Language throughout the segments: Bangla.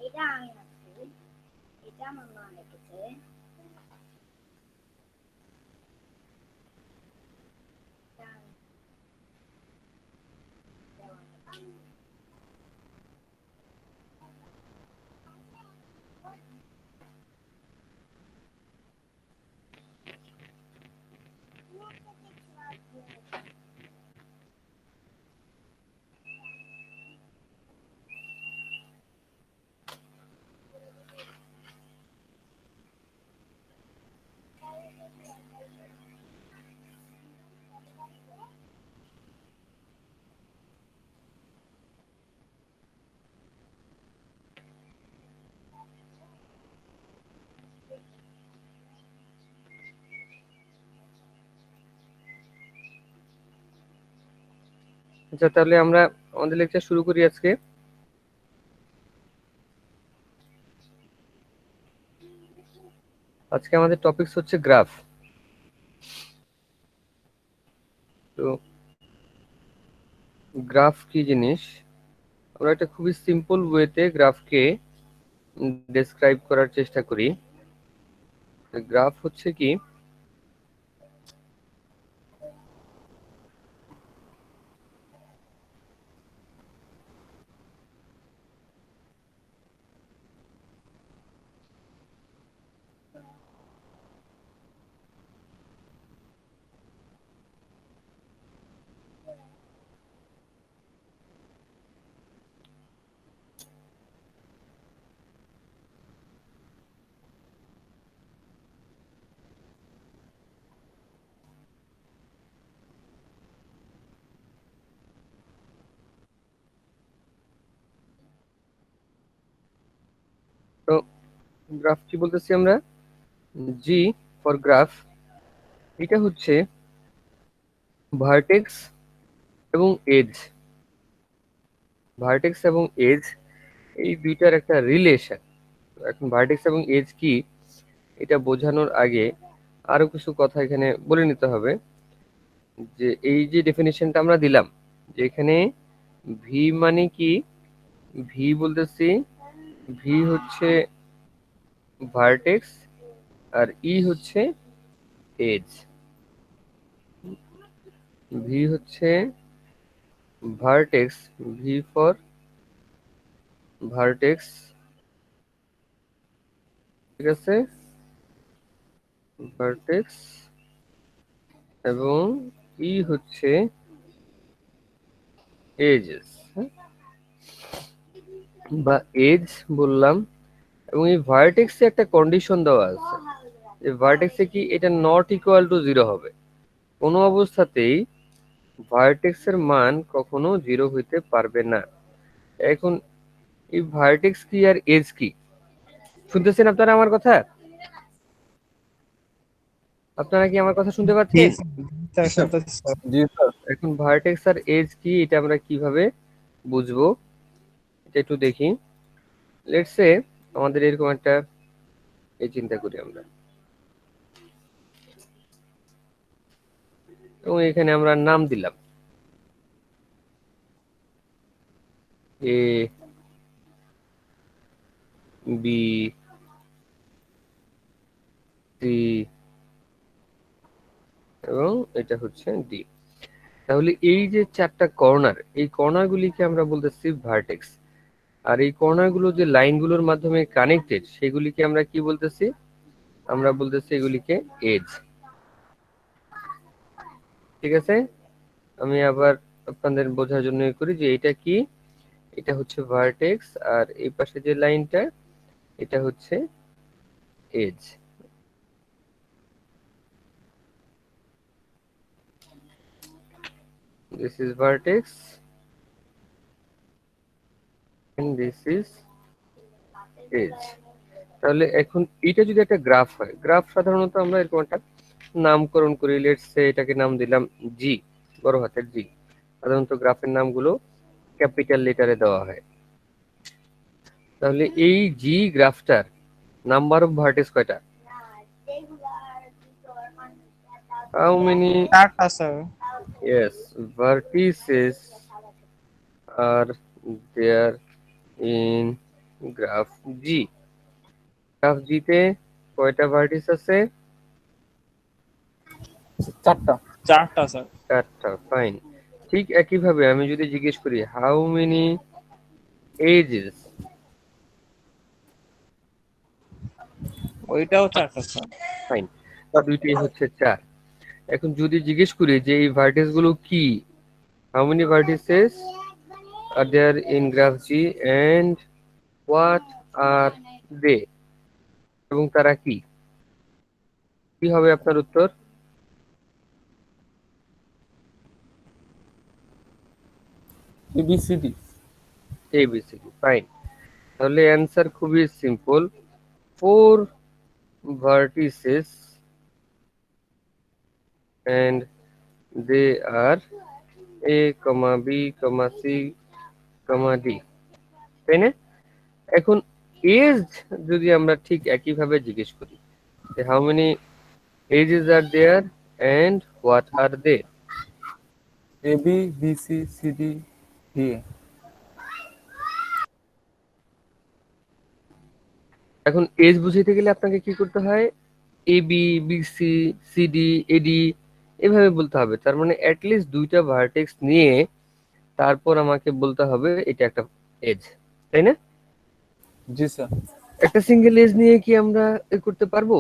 এটা আমি আছি, এটা আমার মা রেখেছে। আচ্ছা, তাহলে আমরা আমাদের লেকচার শুরু করি আজকে। আজকে আমাদের টপিকস হচ্ছে গ্রাফ। তো গ্রাফ কি জিনিস, আমরা একটা খুবই সিম্পল ওয়েতে গ্রাফকে ডেসক্রাইব করার চেষ্টা করি। গ্রাফ হচ্ছে কি, তো গ্রাফ কি বলতেছি আমরা, জি ফর গ্রাফ, এটা হচ্ছে ভার্টেক্স এবং এজ। ভার্টেক্স এবং এজ এই দুইটার একটা রিলেশন। এখন ভার্টেক্স এবং এজ কি এটা বোঝানোর আগে আরো কিছু কথা এখানে বলে নিতে হবে। যে এই যে ডেফিনিশনটা আমরা দিলাম, যে এখানে ভি মানে কি, ভি বলতেছি ভি হচ্ছে ভার্টেক্স আর ই হচ্ছে এজ। ভি হচ্ছে ভার্টেক্স, ভি ফর ভার্টেক্স, ঠিক আছে, ভার্টেক্স, এবং ই হচ্ছে এজেস বা এজ বললাম। এবং এই ভার্টেক্সে একটা কন্ডিশন দেওয়া আছে, যে ভার্টেক্সে কি এটা নট ইকুয়াল টু 0 হবে। কোনো অবস্থাতেই ভার্টেক্সের মান কখনো 0 হইতে পারবে না। এখন এই ভার্টেক্স কি আর এজ কি, শুনতেছেন আপনারা আমার কথা? আপনারা কি আমার কথা শুনতে পাচ্ছেন? এখন ভার্টেক্স আর এজ কি এটা আমরা কিভাবে বুঝবো এটা একটু দেখি। লেটস সে আমাদের এরকম একটা এই চিন্তা করি আমরা, এবং এখানে আমরা নাম দিলাম এ বি সি এবং এটা হচ্ছে ডি। তাহলে এই যে চারটা কর্নার, এই কর্নার গুলিকে আমরা বলতেছি ভার্টেক্স। আর এই কর্নারগুলো যে লাইনগুলোর মাধ্যমে কানেক্টেড সেগুলিকে আমরা কি বলতেছি? আমরা বলতেছি এগুলিকে এজ। ঠিক আছে, আমি আবার আপনাদের বোঝার জন্য করি যে এটা কি, এটা হচ্ছে ভার্টেক্স আর এই পাশে যে লাইনটা এটা হচ্ছে edge. This is vertex and this is edge. তাহলে এখন এটা যদি একটা গ্রাফ হয়, গ্রাফ সাধারণত আমরা এরকম একটা নামকরণ করি, লেটস সে এটাকে নাম দিলাম জি, বড় হাতের জি। সাধারণত গ্রাফের নামগুলো ক্যাপিটাল লেটারে দেওয়া হয়। তাহলে এই জি গ্রাফটার নাম্বার অফ ভার্টেক্স কয়টা? How many? 4টা sir. Yes, vertices are there in graph G. Graph G তে কয়টা ভার্টিস আছে? 4টা স্যার। 4টা। ফাইন। ঠিক একইভাবে আমি যদি জিজ্ঞেস করি হাউ মেনি এজেস, ওইটাও 4টা স্যার। ফাইন, দুইটাই হচ্ছে 4। এখন যদি জিজ্ঞেস করি যে এই ভার্টেক্স গুলো কি, how many vertices are there in graph G and what are they, এবং তারা কি, কি হবে আপনার উত্তর? এবিসিডি। এবিসিডি। ফাইন। তাহলে অ্যান্সার খুবই simple, 4 vertices and they are a, b, c, d, তাই না? এখন এজ যদি আমরা ঠিক একইভাবে জিজ্ঞেস করি যে how many edges are there and what are they, AB BC CD D. এখন এজ বুঝাইতে গেলে আপনাকে কি করতে হয়? A B B C C D AD এভাবে বলতে হবে। তার মানে অ্যাটলিস্ট দুইটা ভার্টেক্স নিয়ে তারপর আমাকে বলতে হবে এটা একটা এজ, তাই না? জি স্যার। একটা সিঙ্গেল এজ নিয়ে কি আমরা এ করতে পারবো?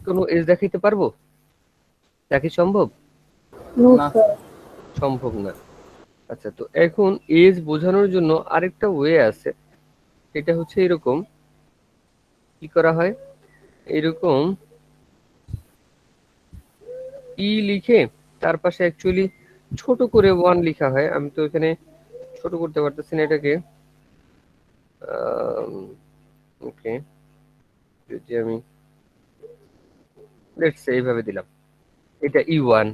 কোনো এজ দেখাইতে পারবো? তা কি সম্ভব? না। সম্ভব না। আচ্ছা, তো এখন এজ বোঝানোর জন্য আরেকটা ওয়ে আছে, এটা হচ্ছে এরকম, কি করা হয় এরকম ই লিখে তার পাশে অ্যাকচুয়ালি ছোট করে 1 লেখা হয়। আমি তো এখানে ছোট করতে পারতেছি না এটাকে। ওকে, যদি আমি লেটস সে এইভাবে দিলাম, এটা E1,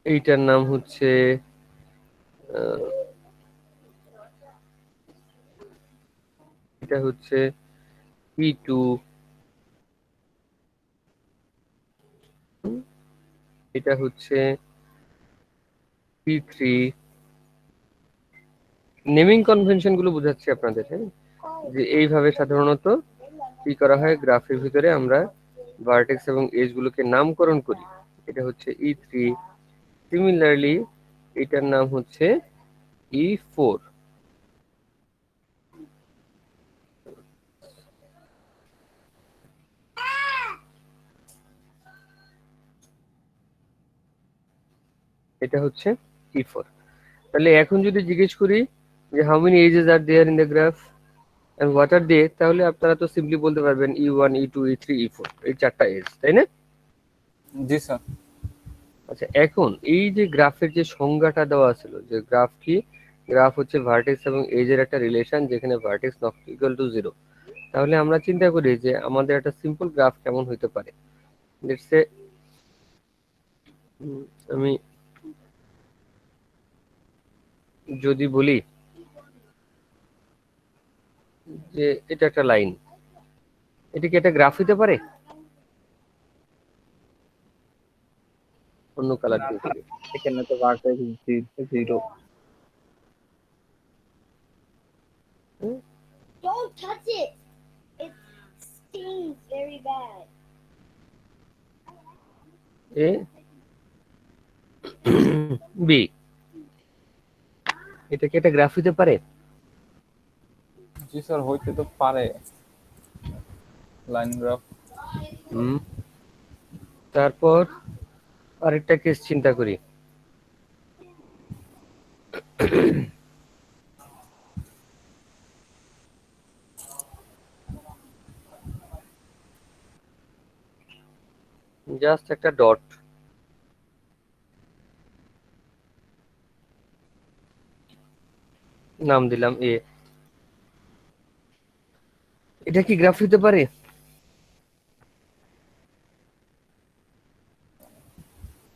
এইটার নাম হচ্ছে এটা হচ্ছে E2, এটা হচ্ছে P3। নেমিং কনভেনশন গুলো বোঝাচ্ছি আপনাদের, হ্যাঁ, যে এইভাবে সাধারণত কি করা হয়, গ্রাফের ভিতরে আমরা ভার্টেক্স এবং এজ গুলোকে নামকরণ করি। এটা হচ্ছে E3, সিমিলারলি এটার নাম হচ্ছে E4। এটা হচ্ছে E4। তাহলে এখন যদি জিজ্ঞেস করি যে how many edges are there in the graph and what are they, তাহলে আপনারা তো সিম্পলি বলতে পারবেন E1 E2 E3 E4, এই 4টা এজ, তাই না? জি স্যার। আচ্ছা, এখন এই যে গ্রাফের যে সংজ্ঞাটা দেওয়া ছিল, যে গ্রাফ কি, গ্রাফ হচ্ছে ভার্টেক্স এবং এজের একটা রিলেশন যেখানে ভার্টেক্স নট ইকুয়াল টু 0। তাহলে আমরা চিন্তা করি যে আমাদের একটা সিম্পল গ্রাফ কেমন হইতে পারে। লেটস সে আমি যদি বলি যে এটা একটা লাইন, এটা কি একটা গ্রাফ হইতে পারে? অন্য কালার দিয়ে দিবে। এখানে তো vertex 0। Don't touch it. It stings very bad. A B, এটা কি একটা গ্রাফ হতে পারে? জি স্যার, হইতে তো পারে। Line graph. হুম। তারপর আরেকটা কেস চিন্তা করি। জাস্ট একটা ডট, নাম দিলাম এ। এটা কি গ্রাফ হতে পারে?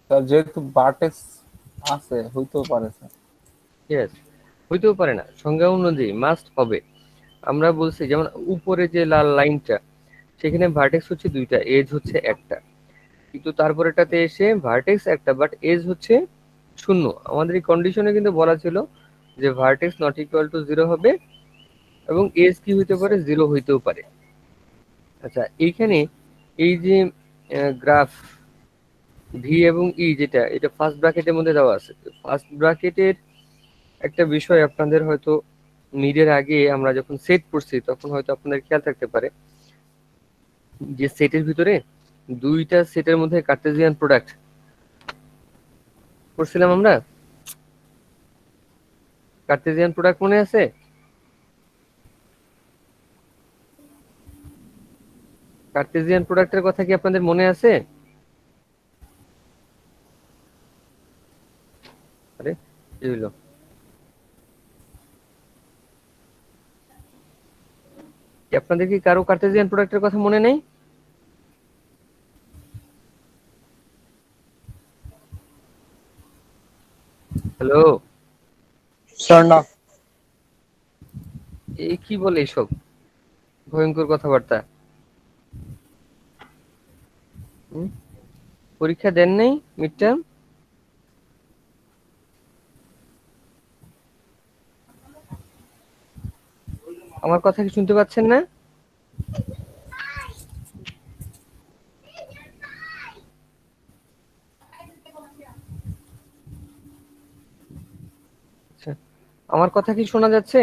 স্যার যেহেতু ভার্টেক্স আছে, হইতেও পারে স্যার। ইয়েস, হইতেও পারে না, সংজ্ঞা অনুযায়ী মাস্ট হবে। আমরা বলছি যেমন উপরে যে লাল লাইনটা, সেখানে ভার্টেক্স হচ্ছে দুইটা, এজ হচ্ছে একটা, কিন্তু তারপরেটাতে এসে ভার্টেক্স একটা বাট এজ হচ্ছে শূন্য। আমাদের এই কন্ডিশনে কিন্তু বলা ছিল যে vertex not equal to zero হবে এবং এজ কি হইতে পারে, জিরো হইতেও পারে। আচ্ছা, এইখানে এই যে গ্রাফ ভি এবং ই, যেটা এটা ফার্স্ট ব্র্যাকেটের মধ্যে দেওয়া আছে। ফার্স্ট ব্র্যাকেটের একটা বিষয় আপনাদের হয়তো মিডের আগে আমরা যখন সেট করছি তখন হয়তো আপনাদের খেয়াল থাকতে পারে যে সেটের ভিতরে দুইটা সেটের মধ্যে কার্টেসিয়ান প্রোডাক্ট করছিলাম আমরা। কার্টেসিয়ান প্রোডাক্ট মনে আছে? কার্টেসিয়ান প্রোডাক্টের কথা কি আপনাদের মনে আছে? আরে কি হইলো? আপনাদের কি কারো কার্টেসিয়ান প্রোডাক্টের কথা মনে নেই? হ্যালো, স্যার না। এই কি বলে এইসব ভয়ঙ্কর কথাবার্তা? হুম? পরীক্ষা দেন নাই মিড টার্ম? আমার কথা কি শুনতে পাচ্ছেন না? আচ্ছা, আমার কথা কি শোনা যাচ্ছে?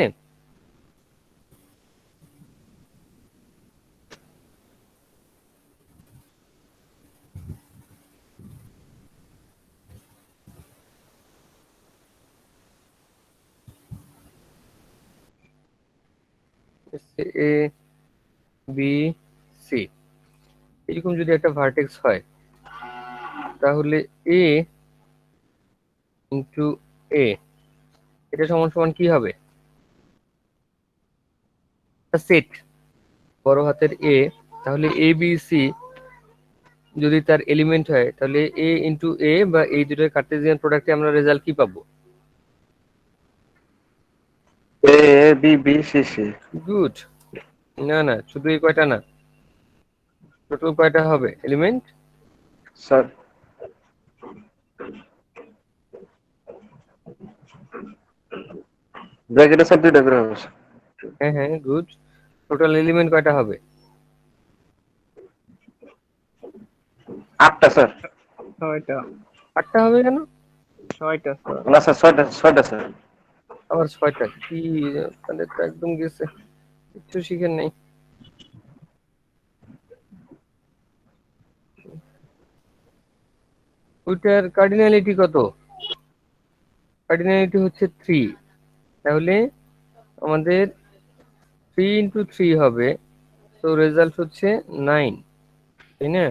এ বি সি, এরকম যদি একটা ভার্টেক্স হয় তাহলে এ ইন্টু এ, এটা সমান সমান কি হবে? সেট বড় হাতের এ, তাহলে এ বি সি যদি তার এলিমেন্ট হয় তাহলে এ ইন্টু এ বা এই দুটোর কার্টেসিয়ান প্রোডাক্টে আমরা রেজাল্ট কি পাবো? A B B C C. Good. না না, শুধু এই কয়টা না, টোটাল কয়টা হবে এলিমেন্ট? স্যার ব্র্যাকেটে স্যার দুইটা করে হবে স্যার। হ্যাঁ হ্যাঁ, গুড। টোটাল এলিমেন্ট কয়টা হবে? 8টা স্যার। 6টা। 8টা হবে কেন? 6টা স্যার। না স্যার, 6টা 6টা স্যার। আবার 6টা কি? তাদের তো একদম গেছে, কিচ্ছু শিখেন নাই। ওইটার কার্ডিনালিটি কত? কার্ডিনালিটি হচ্ছে 3, তাহলে আমাদের 3 ইন্টু 3 হবে, তো রেজাল্ট হচ্ছে 9, তাই না?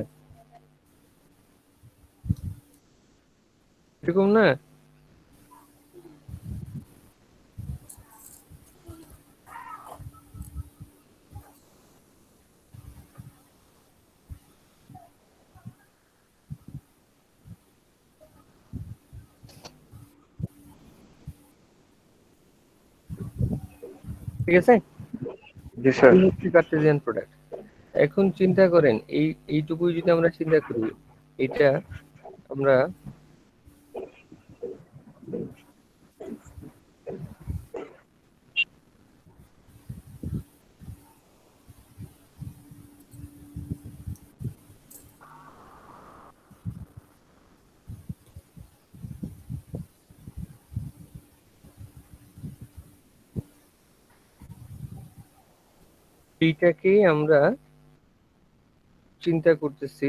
এরকম না? ঠিক আছে, জি স্যার। এই হচ্ছে কার্টেসিয়ান প্রোডাক্ট। এখন চিন্তা করেন এইটুকুই যদি আমরা চিন্তা করি, এটা আমরা এইটাকে আমরা চিন্তা করতেছি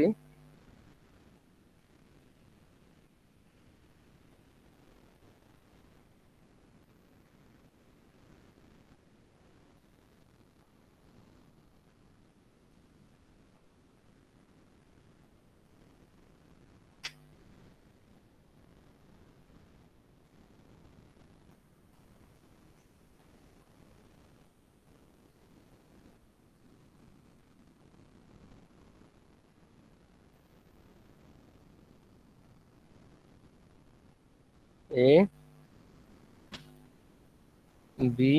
এ বি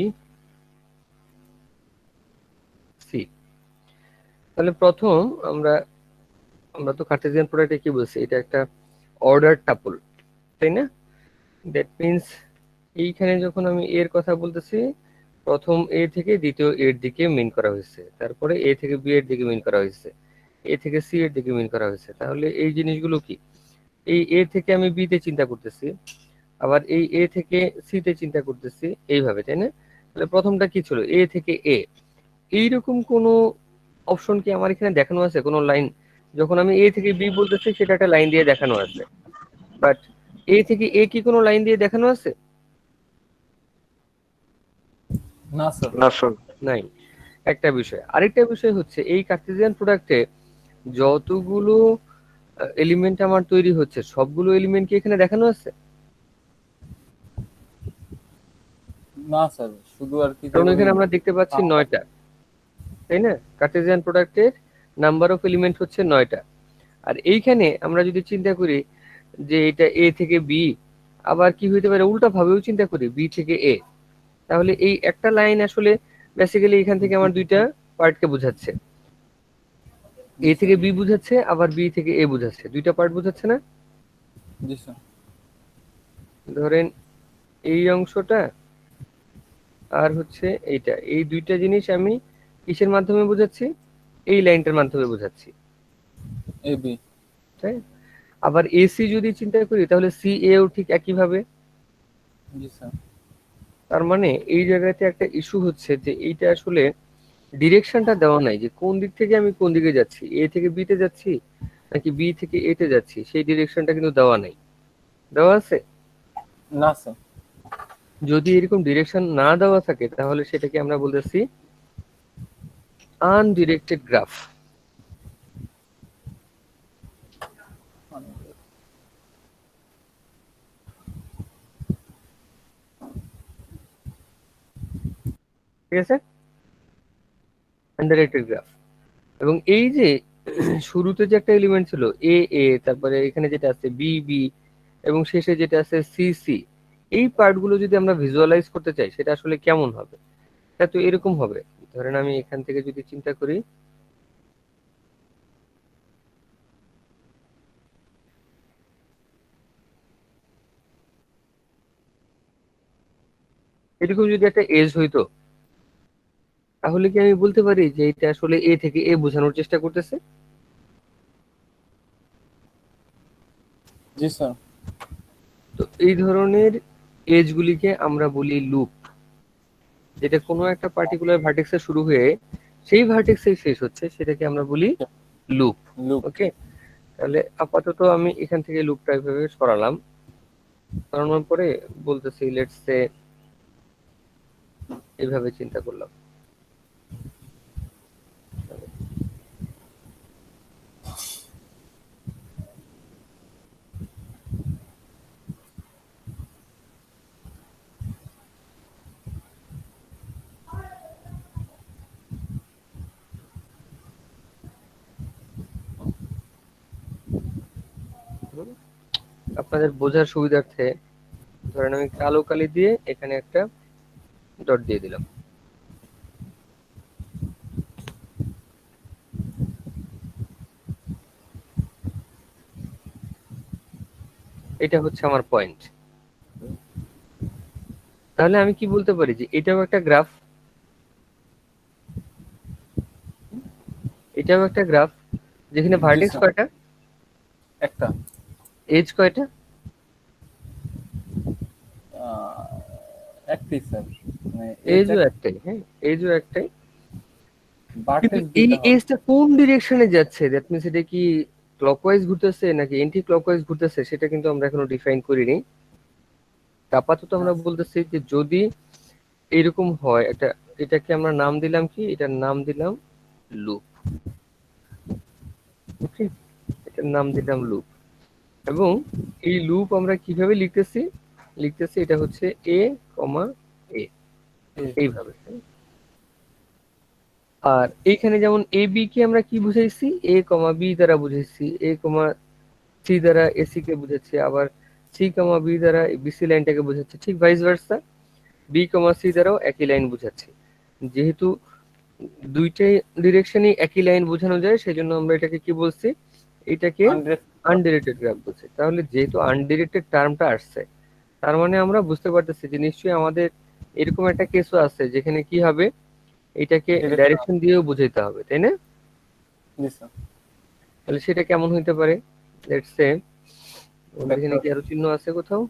সি। তাহলে প্রথম আমরা আমরা তো কার্টেসিয়ান প্রোডাক্টে কি বলছি, এটা একটা অর্ডার টাপল, তাই না? দ্যাট মিনস এইখানে যখন আমি এর কথা বলতেছি, প্রথম এ থেকে দ্বিতীয় এর দিকে মিন করা হয়েছে, তারপরে এ থেকে বি এর দিকে মিন করা হয়েছে, এ থেকে সি এর দিকে মিন করা হয়েছে। তাহলে এই জিনিসগুলো কি, এই এ থেকে আমি বি তে চিন্তা করতেছি, আবার এই এ থেকে সি তে চিন্তা করতেছি, এইভাবে, তাই না? তাহলে প্রথমটা কি ছিল, এ থেকে এ, এইরকম কোনো অপশন কি আমার এখানে দেখানো আছে, কোনো লাইন? যখন আমি এ থেকে বি বলতেছি সেটা একটা লাইন দিয়ে দেখানো আছে, বাট এ থেকে এ কি কোনো লাইন দিয়ে দেখানো আছে? না স্যার। না স্যার। নাই। একটা বিষয়, আরেকটা বিষয় হচ্ছে এই কার্টেসিয়ান প্রোডাক্টে যতগুলো এলিমেন্ট আমার তৈরি হচ্ছে সবগুলো এলিমেন্ট কি এখানে দেখানো আছে? না স্যার, শুধু আর কি যে কারণ ওই এখানে আমরা দেখতে পাচ্ছি 9টা, তাই না? কার্টেসিয়ান প্রোডাক্টের নাম্বার অফ এলিমেন্ট হচ্ছে 9টা। আর এইখানে আমরা যদি চিন্তা করি যে এটা এ থেকে বি, আবার কি হইতে পারে উল্টা ভাবেও চিন্তা করি বি থেকে এ, তাহলে এই একটা লাইন আসলে বেসিক্যালি এখান থেকে আমার দুইটা পার্টকে বোঝাচ্ছে, এ থেকে বি বোঝাচ্ছে, আবার বি থেকে এ বোঝাচ্ছে, দুইটা পার্ট বোঝাচ্ছে না? জি স্যার। ধরেন এই অংশটা আর হচ্ছে এইটা, এই দুইটা জিনিস আমি কিসের মাধ্যমে বোঝাচ্ছি? এই লাইনটার মাধ্যমে বোঝাচ্ছি, এ বি। তাই? আবার এসি যদি চিন্তা করি তাহলে সি এও ঠিক একইভাবে। জি স্যার। তার মানে এই জায়গাতে একটা ইস্যু হচ্ছে যে এইটা আসলে ডিরেকশনটা দেওয়া নাই, যে কোন দিক থেকে আমি কোন দিকে যাচ্ছি, এ থেকে বি তে যাচ্ছি নাকি বি থেকে এ তে যাচ্ছি, সেই ডিরেকশনটা কিন্তু দেওয়া নাই। দেওয়া আছে? না স্যার। যদি এরকম ডিরেকশন না দেওয়া থাকে তাহলে সেটাকে আমরা বলতেছি আনডিরেক্টেড গ্রাফ। ঠিক আছে, আনডিরেক্টেড গ্রাফ। এবং এই যে শুরুতে যে একটা এলিমেন্ট ছিল এ এ, তারপরে এখানে যেটা আছে বি বি, এবং শেষে যেটা আছে সি সি, এই পার্টগুলো যদি আমরা ভিজুয়ালাইজ করতে চাই সেটা আসলে কেমন হবে? এটা তো এরকম হবে, ধরেন আমি এখান থেকে যদি চিন্তা করি, এরকম যদি একটা এজ হইতো, তাহলে কি আমি বলতে পারি যে এটা আসলে এ থেকে এ বোঝানোর চেষ্টা করতেছে? জি স্যার। তো এই ধরনের এজগুলিকে আমরা বলি লুপ, যেটা কোনো একটা পার্টিকুলার ভার্টেক্সে শুরু হয়ে সেই ভার্টেক্সে শেষ হচ্ছে, সেটাকে আমরা বলি লুপ। লুপ। ওকে, তাহলে আপাতত আমি এখান থেকে লুপটা এভাবে সরালাম, সরানোর পরে বলতেছি লেটস সে এইভাবে চিন্তা করলাম। আপনাদের বোঝার সুবিধার্থে ধরেন আমি কালো কালি দিয়ে এখানে একটা ডট দিয়ে দিলাম। এটা হচ্ছে আমার পয়েন্ট। তাহলে আমি কি বলতে পারি যে এটাও একটা গ্রাফ, এটাও একটা গ্রাফ, যেখানে জি ভার্টেক্স স্যার। কয়টা, একটা। এজ কয়টা? একটাই স্যার, মানে এজও একটাই, হ্যাঁ এজও একটাই। কিন্তু ভার্টেক্স এই দুইটা হবে। এজটা কোন ডিরেকশনে যাচ্ছে, দ্যাট মিনস এটা কি ক্লকওয়াইজ ঘুরতেছে নাকি এন্টি ক্লকওয়াইজ ঘুরতেছে, সেটা কিন্তু আমরা এখনো ডিফাইন করিনি। তা আপাতত আমরা বলতেছি যে যদি এরকম হয়, একটা এটাকে আমরা নাম দিলাম কি, এটার নাম দিলাম লুপ। ওকে, এটার নাম দিলাম লুপ। এবং এই লুপ আমরা কিভাবে লিখতেছি, এটা হচ্ছে এ কমা এ, এইভাবে। আর এইখানে যেমন এ বি কে আমরা কি বুঝাইছি, এ কমা বি দ্বারা বুঝাইছি, এ কমা সি দ্বারা এসি কে বুঝাচ্ছি, আবার সি কমা বি দ্বারা বিসি লাইনটাকে বুঝাচ্ছি, ঠিক vice versa B comma C দ্বারাও একই লাইন বুঝাচ্ছি। যেহেতু দুইটাই ডিরেকশনে একই লাইন বোঝানো যায়, সেজন্য আমরা এটাকে কি বলছি, এটাকে আনডিরেক্টেড গ্রাফ বলছি। তাহলে যেহেতু আনডিরেক্টেড টার্মটা আসছে, তার মানে আমরা বুঝতে পারতেছি যে নিশ্চয়ই আমাদের এরকম একটা কেসও আছে যেখানে কি হবে, এটাকে ডাইরেকশন দিয়েও বুঝাইতে হবে, তাই না? জি স্যার। তাহলে সেটা কেমন হইতে পারে, লেটস সে এখানে ভেক্টর। কি আরো চিহ্ন আছে কোথাও?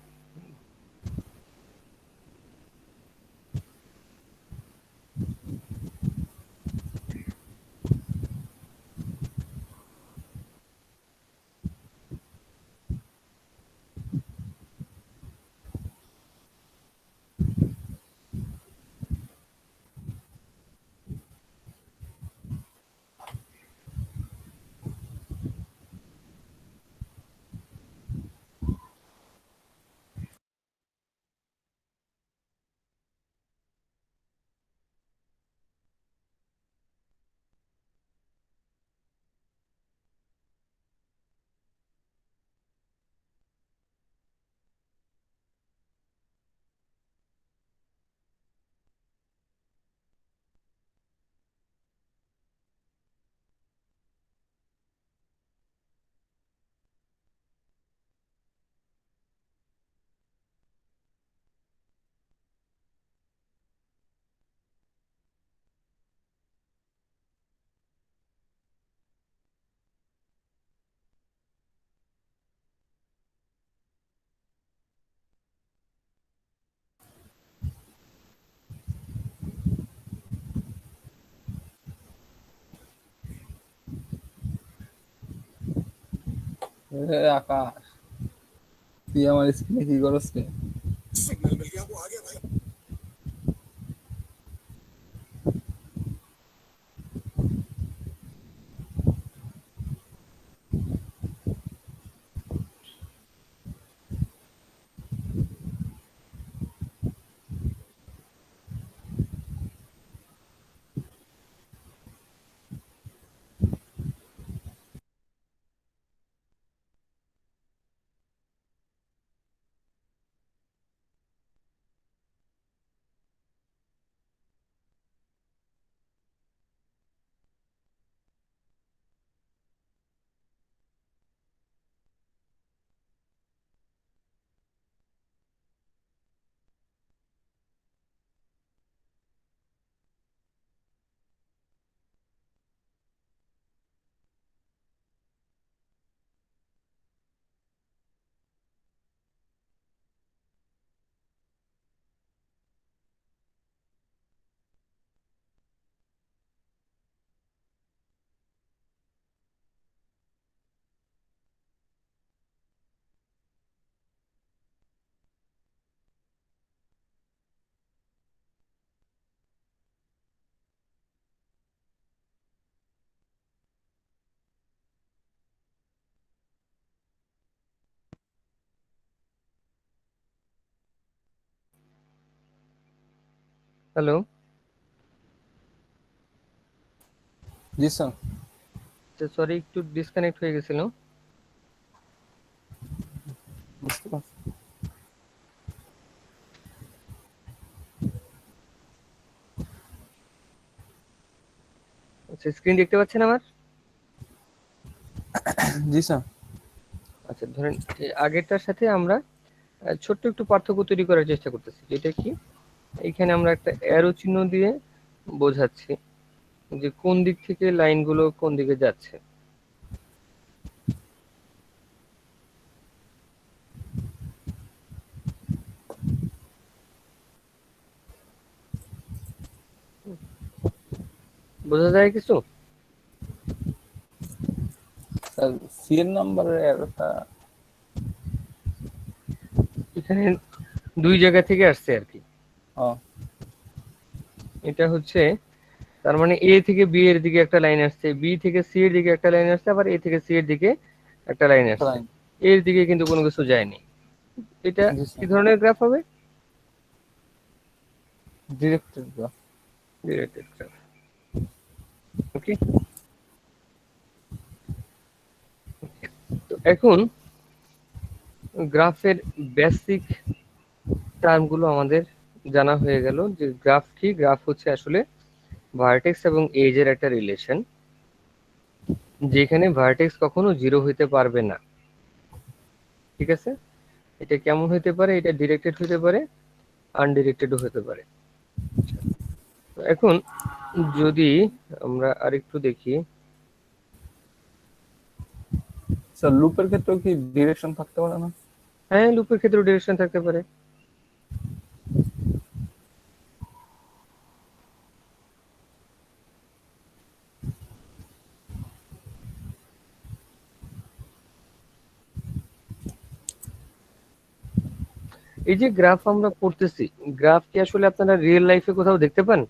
আকাশ, তুই আমার স্ক্রিনে কি করছ রে? হ্যালো, জি স্যার। সরি একটু ডিসকানেক্ট হয়ে গেছিল। বুঝতে পারছি। আচ্ছা, স্ক্রিন দেখতে পাচ্ছেন আমার? জি স্যার। আচ্ছা, ধরেন এই আগেরটার সাথে আমরা ছোট্ট একটু পার্থক্য তৈরি করার চেষ্টা করতেছি, যেটা কি এইখানে আমরা একটা অ্যারো চিহ্ন দিয়ে বোঝাচ্ছি যে কোন দিক থেকে লাইনগুলো কোন দিকে যাচ্ছে। বোঝা যায় কিছু? স্যার সিএর নাম্বারের একটা এখানে দুই জায়গা থেকে আসছে আর কি। ও এটা হচ্ছে তার মানে এ থেকে বি এর দিকে একটা লাইন আসছে, বি থেকে সি এর দিকে একটা লাইন আসছে, আবার এ থেকে সি এর দিকে একটা লাইন আসছে। লাইন। এর দিকে কিন্তু কোনো কিছু যায়নি। এটা জি কি স্যার, ধরনের গ্রাফ হবে? Directed graph. Directed graph. Okay, তো এখন গ্রাফের বেসিক টার্মগুলো আমাদের জানা হয়ে গেল যে গ্রাফ কি। গ্রাফ হচ্ছে আসলে ভার্টেক্স এবং এজ এর একটা রিলেশন, যেখানে ভার্টেক্স কখনো জিরো হইতে পারবে না। ঠিক আছে, এটা কেমন হইতে পারে? এটা ডিরেক্টেড হইতে পারে, আনডিরেক্টেডও হতে পারে। তো এখন যদি আমরা আরেকটু দেখি, স্যার লুপের ক্ষেত্রেও কি ডিরেকশন থাকতে পারে না? হ্যাঁ লুপের ক্ষেত্রে ডিরেকশন থাকতে পারে। এই যে গ্রাফ আমরা পড়তেছি, গ্রাফ কি আসলে আপনারা রিয়েল লাইফে কোথাও দেখতে পান?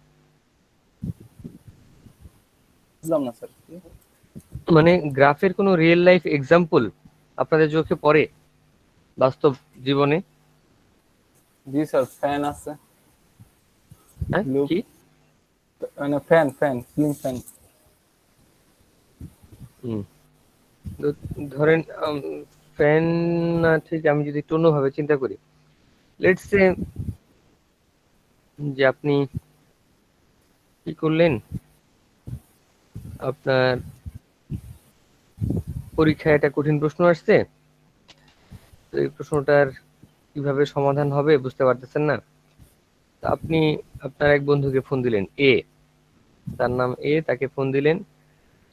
বুঝলাম না স্যার কি? মানে গ্রাফের কোনো রিয়েল লাইফ এক্সাম্পল আপনাদের চোখে পড়ে বাস্তব জীবনে? জি স্যার, ফ্যান আছে। হ্যাঁ লুপ কি? মানে ফ্যান সিলিং ফ্যান। হুম, তো ধরেন ফ্যান না, ঠিক আমি যদি একটু অন্যভাবে চিন্তা করি, লেটস সে যে আপনি কি করলেন, আপনার পরীক্ষায় একটা কঠিন প্রশ্ন আসছে, তো এই প্রশ্নটার কিভাবে সমাধান হবে বুঝতে পারতেছেন না। তো আপনি আপনার এক বন্ধুকে ফোন দিলেন, এ, তার নাম এ, তাকে ফোন দিলেন।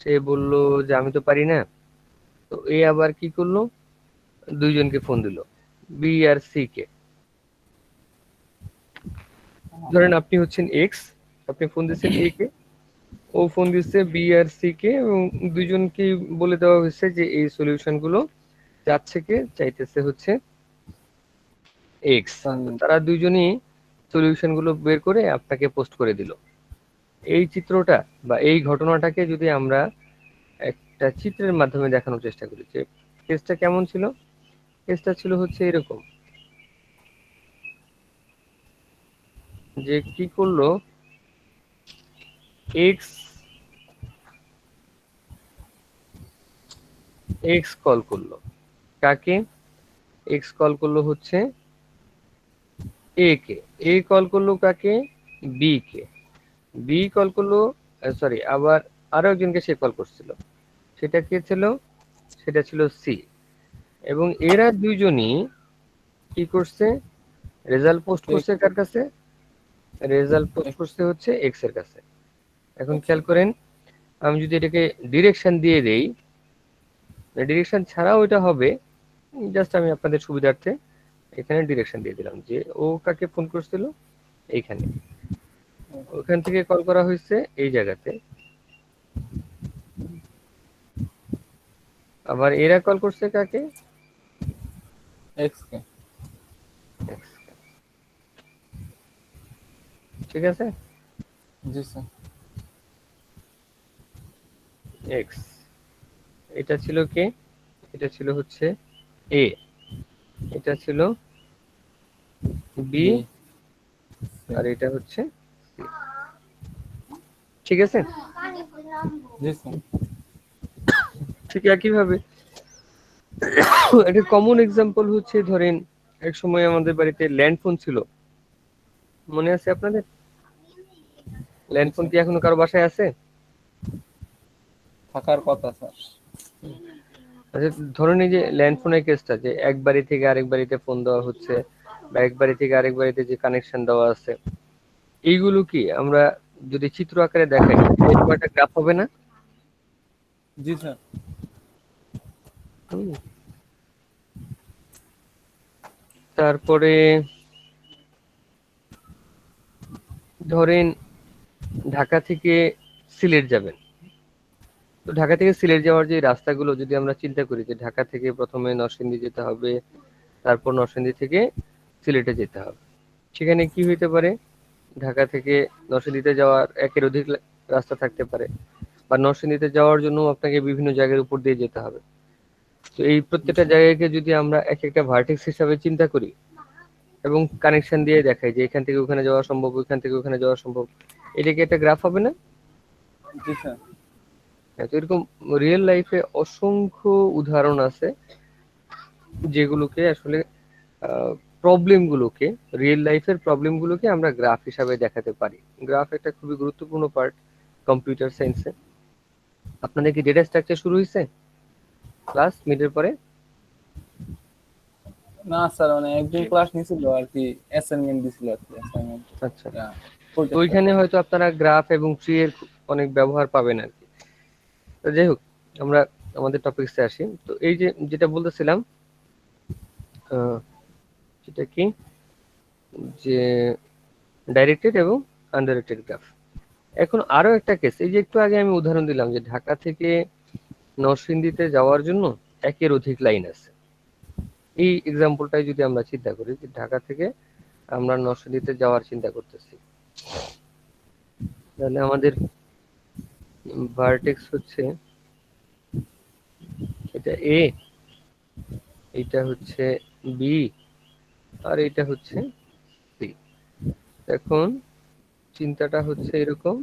সে বলল যে আমি তো পারি না। তো এ আবার কি করলো, দুইজনকে ফোন দিল, বি আর সি কে। ধরেন আপনি হচ্ছেন এক্স, আপনি ফোন দিচ্ছেন এ কে, ও ফোন দিচ্ছে বি আর সি কে, এবং দুইজনকে বলে দেওয়া হয়েছে যে এই সলিউশন গুলো চাচ্ছে কে, চাইতেছে হচ্ছে এক্স। তারা দুইজনই সলিউশন গুলো বের করে আপনাকে পোস্ট করে দিল। এই চিত্রটা বা এই ঘটনাটাকে যদি আমরা একটা চিত্রের মাধ্যমে দেখানোর চেষ্টা করি, যে কেসটা কেমন ছিল, কেসটা ছিল হচ্ছে এরকম, যে কি করলো, এক্স এক্স কল করলো কাকে, এক্স কল করলো হচ্ছে এ কে, এ কল করলো কাকে, বি কে, বি কল করলো, সরি আবার আরো একজনকে সে কল করছিল, সেটা কে ছিল, সেটা ছিল সি। এবং এরা দুইজনই কি করছে, রেজাল্ট পোস্ট করছে কার কাছে, রেজাল্ট পোস্ট করছে হচ্ছে এক্স এর কাছে। এখন খেয়াল করেন, আমি যদি এটাকে ডিরেকশন দিয়ে দেই, ডিরেকশন ছাড়াও এটা হবে, জাস্ট আমি আপনাদের সুবিধার্থে এখানে ডিরেকশন দিয়ে দিলাম যে ও কাকে ফোন করছিল এইখানে, ওখান থেকে কল করা হয়েছে এই জায়গাতে, আবার এরা কল করছে কাকে, এক্স কে। X কে। ঠিক আছে, জি স্যার। এক্স, এটা ছিল কে, এটা ছিল হচ্ছে এ, এটা ছিল বি, বি। আর এটা হচ্ছে সি। ঠিক আছে, জি স্যার। ঠিক একইভাবে একটা কমন এক্সাম্পল হচ্ছে, ধরেন এক সময় আমাদের বাড়িতে ল্যান্ডফোন ছিল, মনে আছে আপনাদের? ল্যান্ডফোন কি এখনো কারো বাসায় আছে? থাকার কথা স্যার। আচ্ছা, ধরুন এই যে ল্যান্ডফোনের কেসটা, যে এক বাড়ি থেকে আরেক বাড়িতে ফোন দেওয়া হচ্ছে, বা এক বাড়ি থেকে আরেক বাড়িতে যে কানেকশন দেওয়া আছে, এইগুলো কি আমরা যদি চিত্র আকারে দেখাই, এরকম একটা গ্রাফ হবে না? জি স্যার। হুম। তারপরে ধরেন ঢাকা থেকে সিলেট যাবেন। তো ঢাকা থেকে সিলেট যাওয়ার যে রাস্তাগুলো যদি আমরা চিন্তা করি যে ঢাকা থেকে প্রথমে নরসিংদী যেতে হবে, তারপর নরসিংদী থেকে সিলেটে যেতে হবে, সেখানে কি হইতে পারে, ঢাকা থেকে নরসিংদীতে যাওয়ার একের অধিক রাস্তা থাকতে পারে, বা নরসিংদীতে যাওয়ার জন্য আপনাকে বিভিন্ন জায়গার উপর দিয়ে যেতে হবে। তো এই প্রত্যেকটা জায়গাকে যদি আমরা এক একটা ভার্টেক্স হিসাবে চিন্তা করি এবং কানেকশন দিয়ে দেখাই যে এখান থেকে ওখানে যাওয়া সম্ভব, ওইখান থেকে ওখানে যাওয়া সম্ভব, এটা কি একটা গ্রাফ হবে না? জি স্যার। হ্যাঁ, তো এরকম রিয়েল লাইফে অসংখ্য উদাহরণ আছে যেগুলোকে আসলে প্রবলেমগুলোকে, রিয়েল লাইফের প্রবলেমগুলোকে আমরা গ্রাফ হিসাবে দেখাতে পারি। গ্রাফ একটা খুবই গুরুত্বপূর্ণ পার্ট কম্পিউটার সায়েন্সে। আপনাদের কি ডেটা স্ট্রাকচার শুরু হয়েছে ক্লাস মিডের পরে? না স্যার, মানে একদিন ক্লাস নিছিল আর কি, অ্যাসাইনমেন্ট দিছিল আর কি, অ্যাসাইনমেন্ট। আচ্ছা, তো ওইখানে হয়তো আপনারা গ্রাফ এবং ট্রি এর অনেক ব্যবহার পাবেন আর কি। তো যাই হোক, আমরা আমাদের টপিকসে আসি। তো এই যে যেটা বলতেছিলাম, সেটা কি, যে ডাইরেক্টেড এবং আনডাইরেক্টেড গ্রাফ। এখন আরো একটা কেস, এই যে একটু আগে আমি উদাহরণ দিলাম যে ঢাকা থেকে নরসিংদীতে যাওয়ার জন্য একের অধিক লাইন আছে। এই এক্সাম্পলটাই যদি আমরা চিন্তা করি যে ঢাকা থেকে আমরা নরসিংদীতে যাওয়ার চিন্তা করতেছি, তাহলে আমাদের ভার্টেক্স হচ্ছে এটা এ, এটা হচ্ছে বি, আর এটা হচ্ছে সি। এখন চিন্তাটা হচ্ছে এরকম,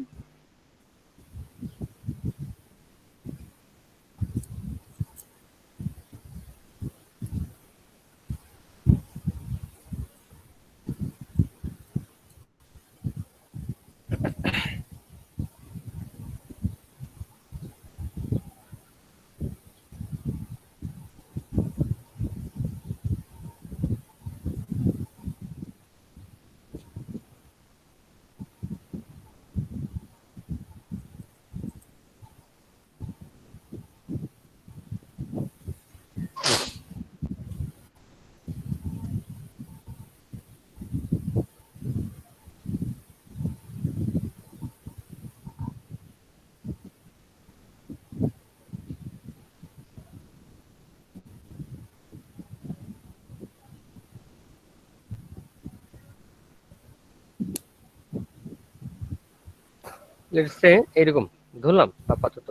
লেটস সে এরকম ধরলাম আপাতত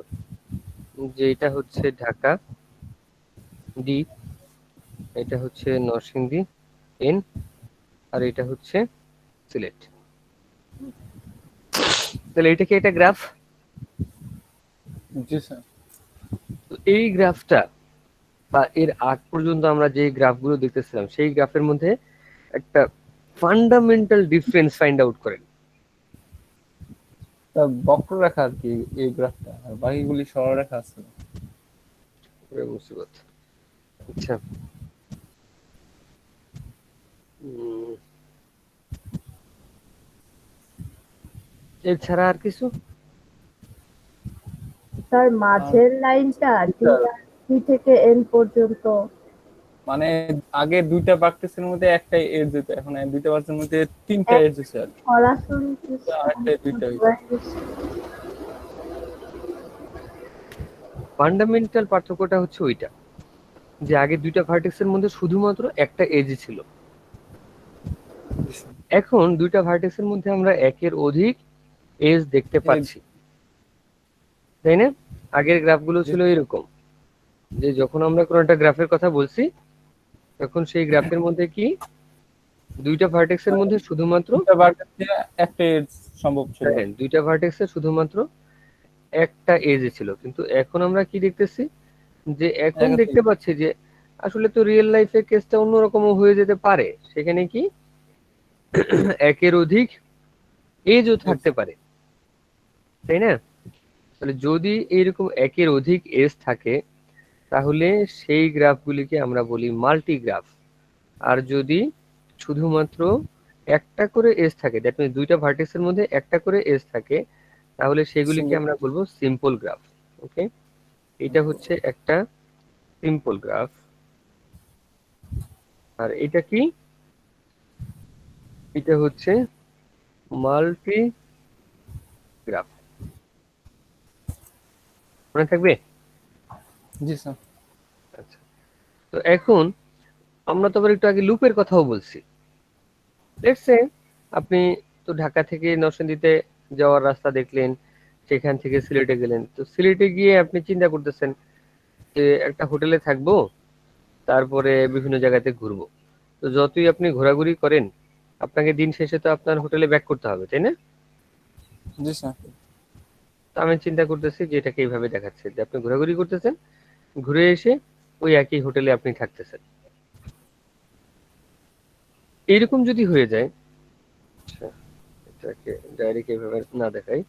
যে এটা হচ্ছে ঢাকা ডি, এটা হচ্ছে নরসিংদী এন, আর এটা হচ্ছে সিলেট। তাহলে এটা কি একটা গ্রাফ? জি স্যার। তো এই গ্রাফটা বা এর আগ পর্যন্ত আমরা যে গ্রাফগুলো দেখতেছিলাম সেই গ্রাফের মধ্যে একটা ফান্ডামেন্টাল ডিফারেন্স ফাইন্ড আউট করেন। তা বক্ররেখা আর কি এই গ্রাফটা, আর বাকিগুলি সরলরেখা আছে। মুসিবত। আচ্ছা, এছাড়া আর কিছু? স্যার মাঝের লাইনটা টি থেকে এন পর্যন্ত, মানে আগে দুইটা বাক্সের মধ্যে একটা এজ যেত, এখন দুইটা বাক্সের মধ্যে তিনটা এজ হচ্ছে আর কি। সরাসরি আরেকটা দুইটা হইছে। ফান্ডামেন্টাল পার্থক্যটা হচ্ছে ওইটা যে আগে দুইটা ভার্টেক্সের মধ্যে শুধুমাত্র একটা এজ ছিল, এখন দুইটা ভার্টেক্সের মধ্যে আমরা একের অধিক এজ দেখতে পাচ্ছি, তাই না? আগের গ্রাফগুলো ছিল এরকম যে যখন আমরা কোনো একটা গ্রাফের কথা বলছি তখন সেই গ্রাফের মধ্যে কি দুইটা ভার্টেক্সের মধ্যে শুধুমাত্র দুইটা বাক্সে একটা এজ সম্ভব ছিল। হ্যাঁ, দুইটা ভার্টেক্সে শুধুমাত্র একটা এজ ছিল, কিন্তু এখন আমরা কি দেখতেছি যে এখন দেখতে পাচ্ছি যে আসলে তো রিয়েল লাইফে কেসটা অন্যরকমও হয়ে যেতে পারে, সেখানে কি একের অধিক এজও থাকতে পারে, তাই না? তাহলে যদি এইরকম একের অধিক এজ থাকে তাহলে সেই গ্রাফগুলিকে আমরা বলি মাল্টিগ্রাফ। আর যদি শুধুমাত্র একটা করে এজ থাকে, দ্যাট মিন্স দুইটা ভার্টেক্সের মধ্যে একটা করে এজ থাকে, তাহলে সেগুলিকে আমরা বলবো সিম্পল গ্রাফ। ওকে, এটা হচ্ছে একটা সিম্পল গ্রাফ। আর এটা কি? এটা হচ্ছে মাল্টি গ্রাফ। মনে থাকবে? জি স্যার। আচ্ছা, তো এখন আমরা তো আবার একটু আগে লুপের কথাও বলছি। লেটস সে আপনি তো ঢাকা থেকে নরসিংদীতে যাওয়ার রাস্তা দেখলেন, সেখান থেকে সিলেটে গেলেন। তো সিলেটে গিয়ে আপনি চিন্তা করতেছেন যে একটা হোটেলে থাকবো, তারপরে বিভিন্ন জায়গাতে ঘুরবো। তো যতই আপনি ঘোরাঘুরি করেন, আপনাকে দিন শেষে তো আপনার হোটেলে ব্যাক করতে হবে, তাই না? জি স্যার। তো আমি চিন্তা করতেছি যে এটাকে এইভাবে দেখাচ্ছে যে আপনি ঘোরাঘুরি করতেছেন, ঘুরে এসে ওই একই হোটেলে আপনি থাকতেছেন। এইরকম যদি হয়ে যায়, আচ্ছা এটাকে ডাইরেক্ট এইভাবে না দেখাই,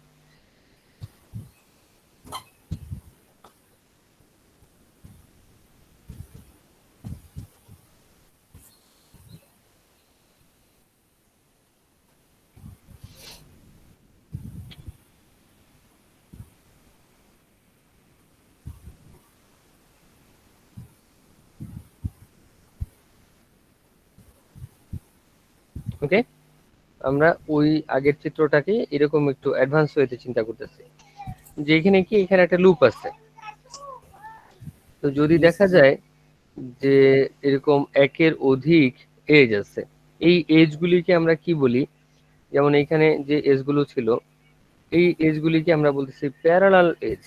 ওকে, আমরা ওই আগের চিত্রটাকে এরকম একটু অ্যাডভান্স ওয়েতে চিন্তা করতেছি যে এখানে কি, এখানে একটা লুপ আছে। তো যদি দেখা যায় যে এরকম একের অধিক এজ আছে, এই এজ গুলিকে আমরা কি বলি? যেমন এখানে যে এজ গুলো ছিল, এই এজ গুলিকে আমরা বলতেছি parallel edge.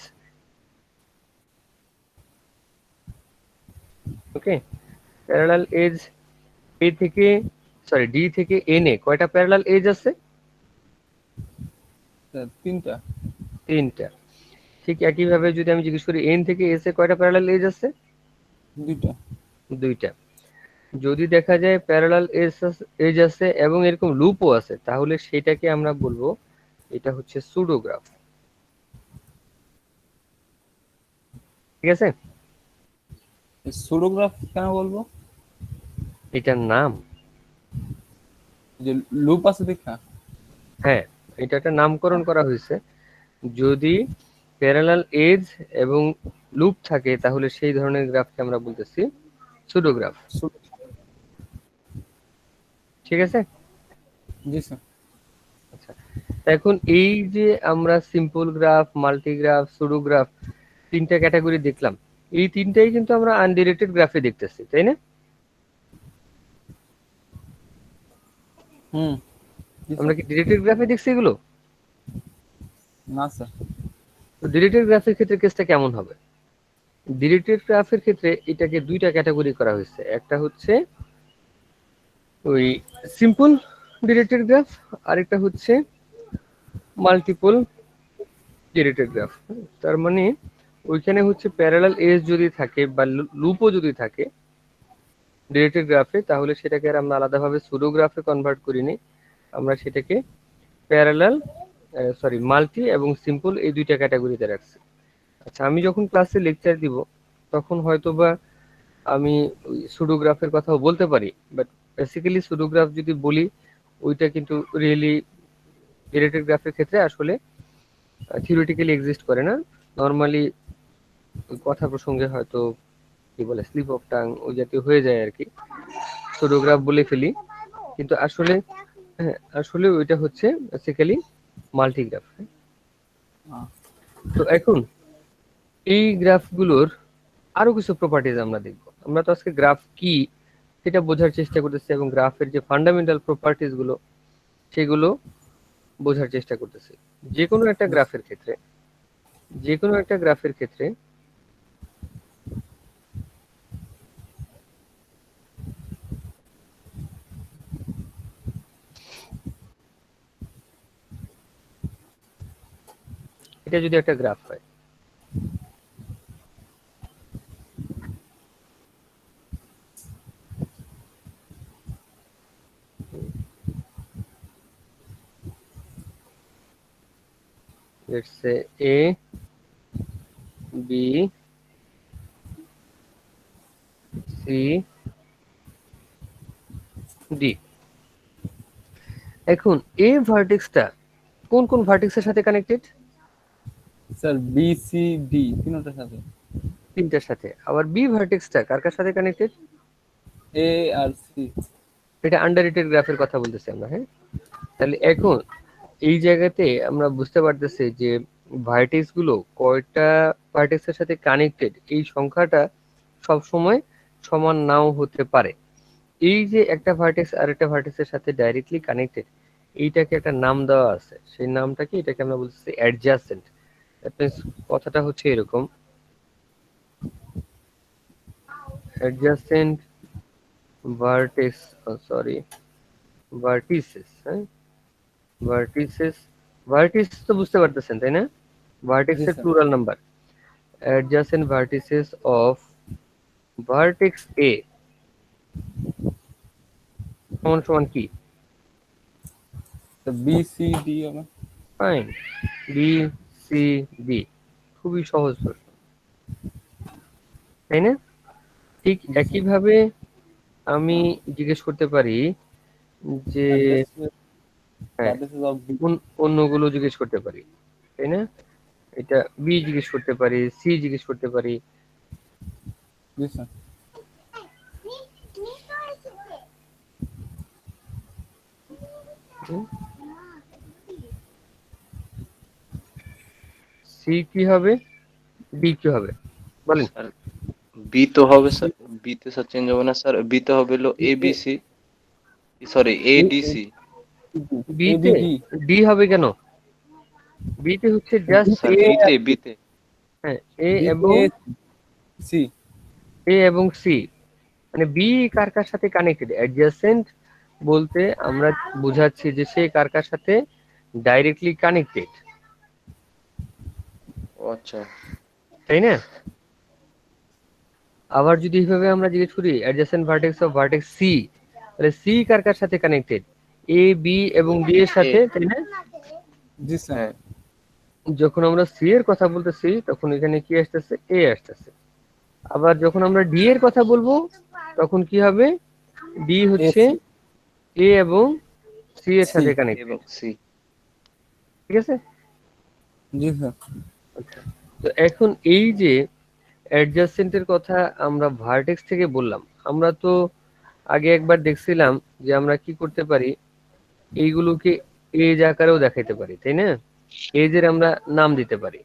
Okay, parallel edge A থেকে, সরি ডি থেকে এন এ কয়টা প্যারালাল এজ আছে? স্যার 3টা। 3টা। ঠিক একইভাবে যদি আমি জিজ্ঞেস করি এন থেকে এস এ কয়টা প্যারালাল এজ আছে? 2টা। 2টা। যদি দেখা যায় প্যারালাল এজ আছে এবং এরকম লুপও আছে, তাহলে সেটাকে আমরা বলবো এটা হচ্ছে সুডোগ্রাফ। ঠিক আছে, সুডোগ্রাফ কেন বলবো? এটার নাম, যে লুপ আছে দেখা। হ্যাঁ এটা একটা নামকরণ করা হয়েছে। যদি প্যারালাল এজ এবং লুপ থাকে তাহলে সেই ধরনের গ্রাফকে আমরা বলতেছি সুডোগ্রাফ। ঠিক আছে। জি স্যার। আচ্ছা, এখন এই যে আমরা সিম্পল গ্রাফ, মাল্টিগ্রাফ, সুডোগ্রাফ 3টা ক্যাটাগরি দেখলাম, এই 3টাই কিন্তু আমরা আনডিরেক্টেড গ্রাফে দেখতেছি, তাই না? হুম। আমরা কি ডিরেক্টেড গ্রাফে দেখছি এগুলো? না স্যার। তো ডিরেক্টেড গ্রাফের ক্ষেত্রে কেসটা কেমন হবে? ডিরেক্টেড গ্রাফের ক্ষেত্রে এটাকে 2টা ক্যাটাগরি করা হয়েছে। একটা হচ্ছে ওই সিম্পল ডিরেক্টেড গ্রাফ, আরেকটা হচ্ছে মাল্টিপল ডিরেক্টেড গ্রাফ। তার মানে ওইখানে হচ্ছে প্যারালাল এজ যদি থাকে বা লুপও যদি থাকে ডিরেক্টেড গ্রাফে, তাহলে সেটাকে আর আমরা আলাদাভাবে সুডোগ্রাফে কনভার্ট করিনি, আমরা সেটাকে প্যারালাল, সরি মাল্টি এবং সিম্পল এই 2টা ক্যাটাগরিতে রাখছি। আচ্ছা, আমি যখন ক্লাসে লেকচার দিব তখন হয়তোবা আমি ওই সুডোগ্রাফের কথাও বলতে পারি, বাট বেসিক্যালি সুডোগ্রাফ যদি বলি ওইটা কিন্তু রিয়েলি ডিরেক্টেড গ্রাফের ক্ষেত্রে আসলে থিওরিটিক্যালি এক্সিস্ট করে না। নর্মালি কথা প্রসঙ্গে হয়তো কি বলে স্লিপ অফ টাং ওই জাতীয় হয়ে যায় আর কি, সুডোগ্রাফ বলে ফেলি, কিন্তু আসলে হ্যাঁ আসলে ওইটা হচ্ছে বেসিক্যালি মাল্টিগ্রাফ। তো এখন এই গ্রাফগুলোর আরো কিছু প্রপার্টিজ আমরা দেখব। আমরা তো আজকে গ্রাফ কি সেটা বোঝার চেষ্টা করতেছি এবং গ্রাফের যে ফান্ডামেন্টাল প্রপার্টিজ গুলো সেগুলো বোঝার চেষ্টা করতেছি। যে কোনো একটা গ্রাফের ক্ষেত্রে, যে কোনো একটা গ্রাফের ক্ষেত্রে এটা যদি একটা গ্রাফ হয়, let's say A, B, C, D। এখন A ভার্টেক্সটা কোন কোন ভার্টেক্সের সাথে connected? Sir B C D তিনটার সাথে। 3টার সাথে। আবার B ভার্টেক্সটা কার কার সাথে কানেক্টেড? এ আর সি। এটা আন্ডাররেটেড গ্রাফের কথা বলতেছি আমরা, হ্যাঁ। তাহলে এখন এই জায়গাতে আমরা বুঝতে পারতেছি যে ভার্টেক্স গুলো কয়টা ভার্টেক্সের সাথে কানেক্টেড এই সংখ্যাটা সবসময় সমান নাও হতে পারে। এই যে একটা ভার্টেক্স আর একটা ভার্টেক্সের সাথে ডাইরেক্টলি কানেক্টেড, এইটাকে একটা নাম দেওয়া আছে, সেই নামটাকে এটাকে আমরা বলতেছি অ্যাডজাসেন্ট। দ্যাট মিন্স কথাটা হচ্ছে এরকম, অ্যাডজাসেন্ট ভার্টেক্স, সরি ভার্টিসেস, হ্যাঁ ভার্টিসেস, ভার্টিস তো বুঝতে পারতেছেন তাই না, জি ভার্টেক্সের sir. Plural number. adjacent vertices of vertex A সমান সমান কি? বি সি ডি হবে। ফাইন, বি সি ডি, খুবই সহজ প্রশ্ন তাই না? ঠিক জি স্যার। একইভাবে আমি জিজ্ঞেস করতে পারি যে হ্যাঁ ভার্টিসেস অফ বি। অন্যগুলো জিজ্ঞেস করতে পারি তাই না, এটা বি জিজ্ঞেস করতে পারি, সি জিজ্ঞেস করতে পারি। জি স্যার। সি কি হবে, ডি কি হবে বলেন? স্যার বি তো হবে স্যার, বি তে স্যার চেঞ্জ হবে না স্যার, বি তে হবে হলো A B C, sorry A D C. B A তে বি ডি। ডি হবে কেন? বি তে হচ্ছে জাস্ট স্যার এ, বিতে হ্যাঁ এ বি এবং সি। এ এবং সি, মানে বি কার কার সাথে কানেক্টেড? অ্যাডজাসেন্ট বলতে আমরা বুঝাচ্ছি যে সে কার কার সাথে ডাইরেক্টলি কানেক্টেড, ও আচ্ছা। তাই না? আবার যদি এইভাবে আমরা জিজ্ঞেস করি adjacent vertex of vertex C, তাহলে সি কার কার সাথে কানেক্টেড? এ বি এবং ডি এর সাথে, তাই না? জি স্যার। হ্যাঁ যখন আমরা সি এর কথা বলতেছি তখন এখানে কি আসতেছে? এ আসতেছে। আবার যখন আমরা ডি এর কথা বলবো তখন কি হবে? ডি হচ্ছে এ এবং সি এর সাথে কানেক্টেড, এবং সি। ঠিক আছে? জি স্যার। আচ্ছা, তো এখন এই যে অ্যাডজাসেন্টের কথা আমরা ভার্টেক্স থেকে বললাম, আমরা তো আগে একবার দেখছিলাম যে আমরা কি করতে পারি, এইগুলোকে এজ আকারেও দেখাইতে পারি তাই না, এজের আমরা নাম দিতে পারি,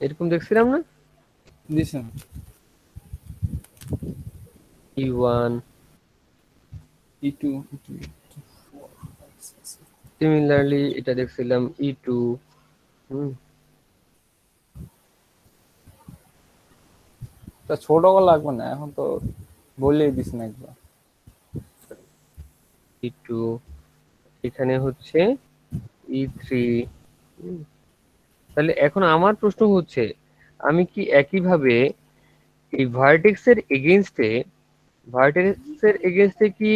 এরকম দেখছিলাম না? জি স্যার। E1, E2, সিমিলারলি এটা দেখছিলাম E2। তা ছোট করে লাগবে না, এখন তো বলেই দিস না একবার। E2, এখানে হচ্ছে E3। তাহলে এখন আমার প্রশ্ন হচ্ছে, আমি কি একইভাবে এই ভার্টেক্সের এগেইনস্টে কি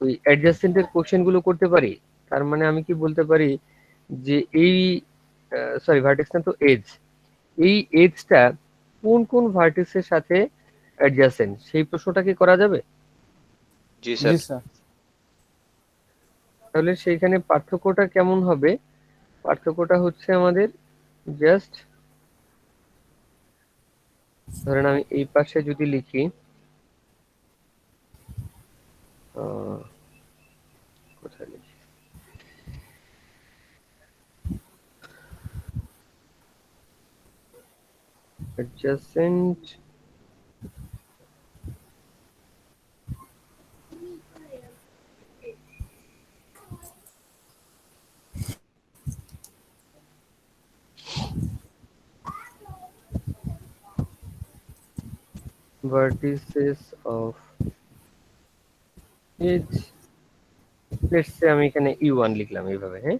ওই অ্যাডজাসেন্টের কোশ্চেন গুলো করতে পারি? তার মানে আমি কি বলতে পারি যে এই সরি ভার্টেক্স না তো এজ, এই এজটা কোন কোন ভার্টেক্সের সাথে অ্যাডজাসেন্ট, সেই প্রশ্নটা কি করা যাবে? জি জি স্যার। স্যার। তাহলে সেইখানে পার্থক্যটা কেমন হবে? পার্থক্যটা হচ্ছে আমাদের জাস্ট ধরেন আমি এই পাশে যদি লিখি কোথায় লিখি, adjacent vertices of edge, let's say আমি এখানে E1 লিখলাম এইভাবে, হ্যাঁ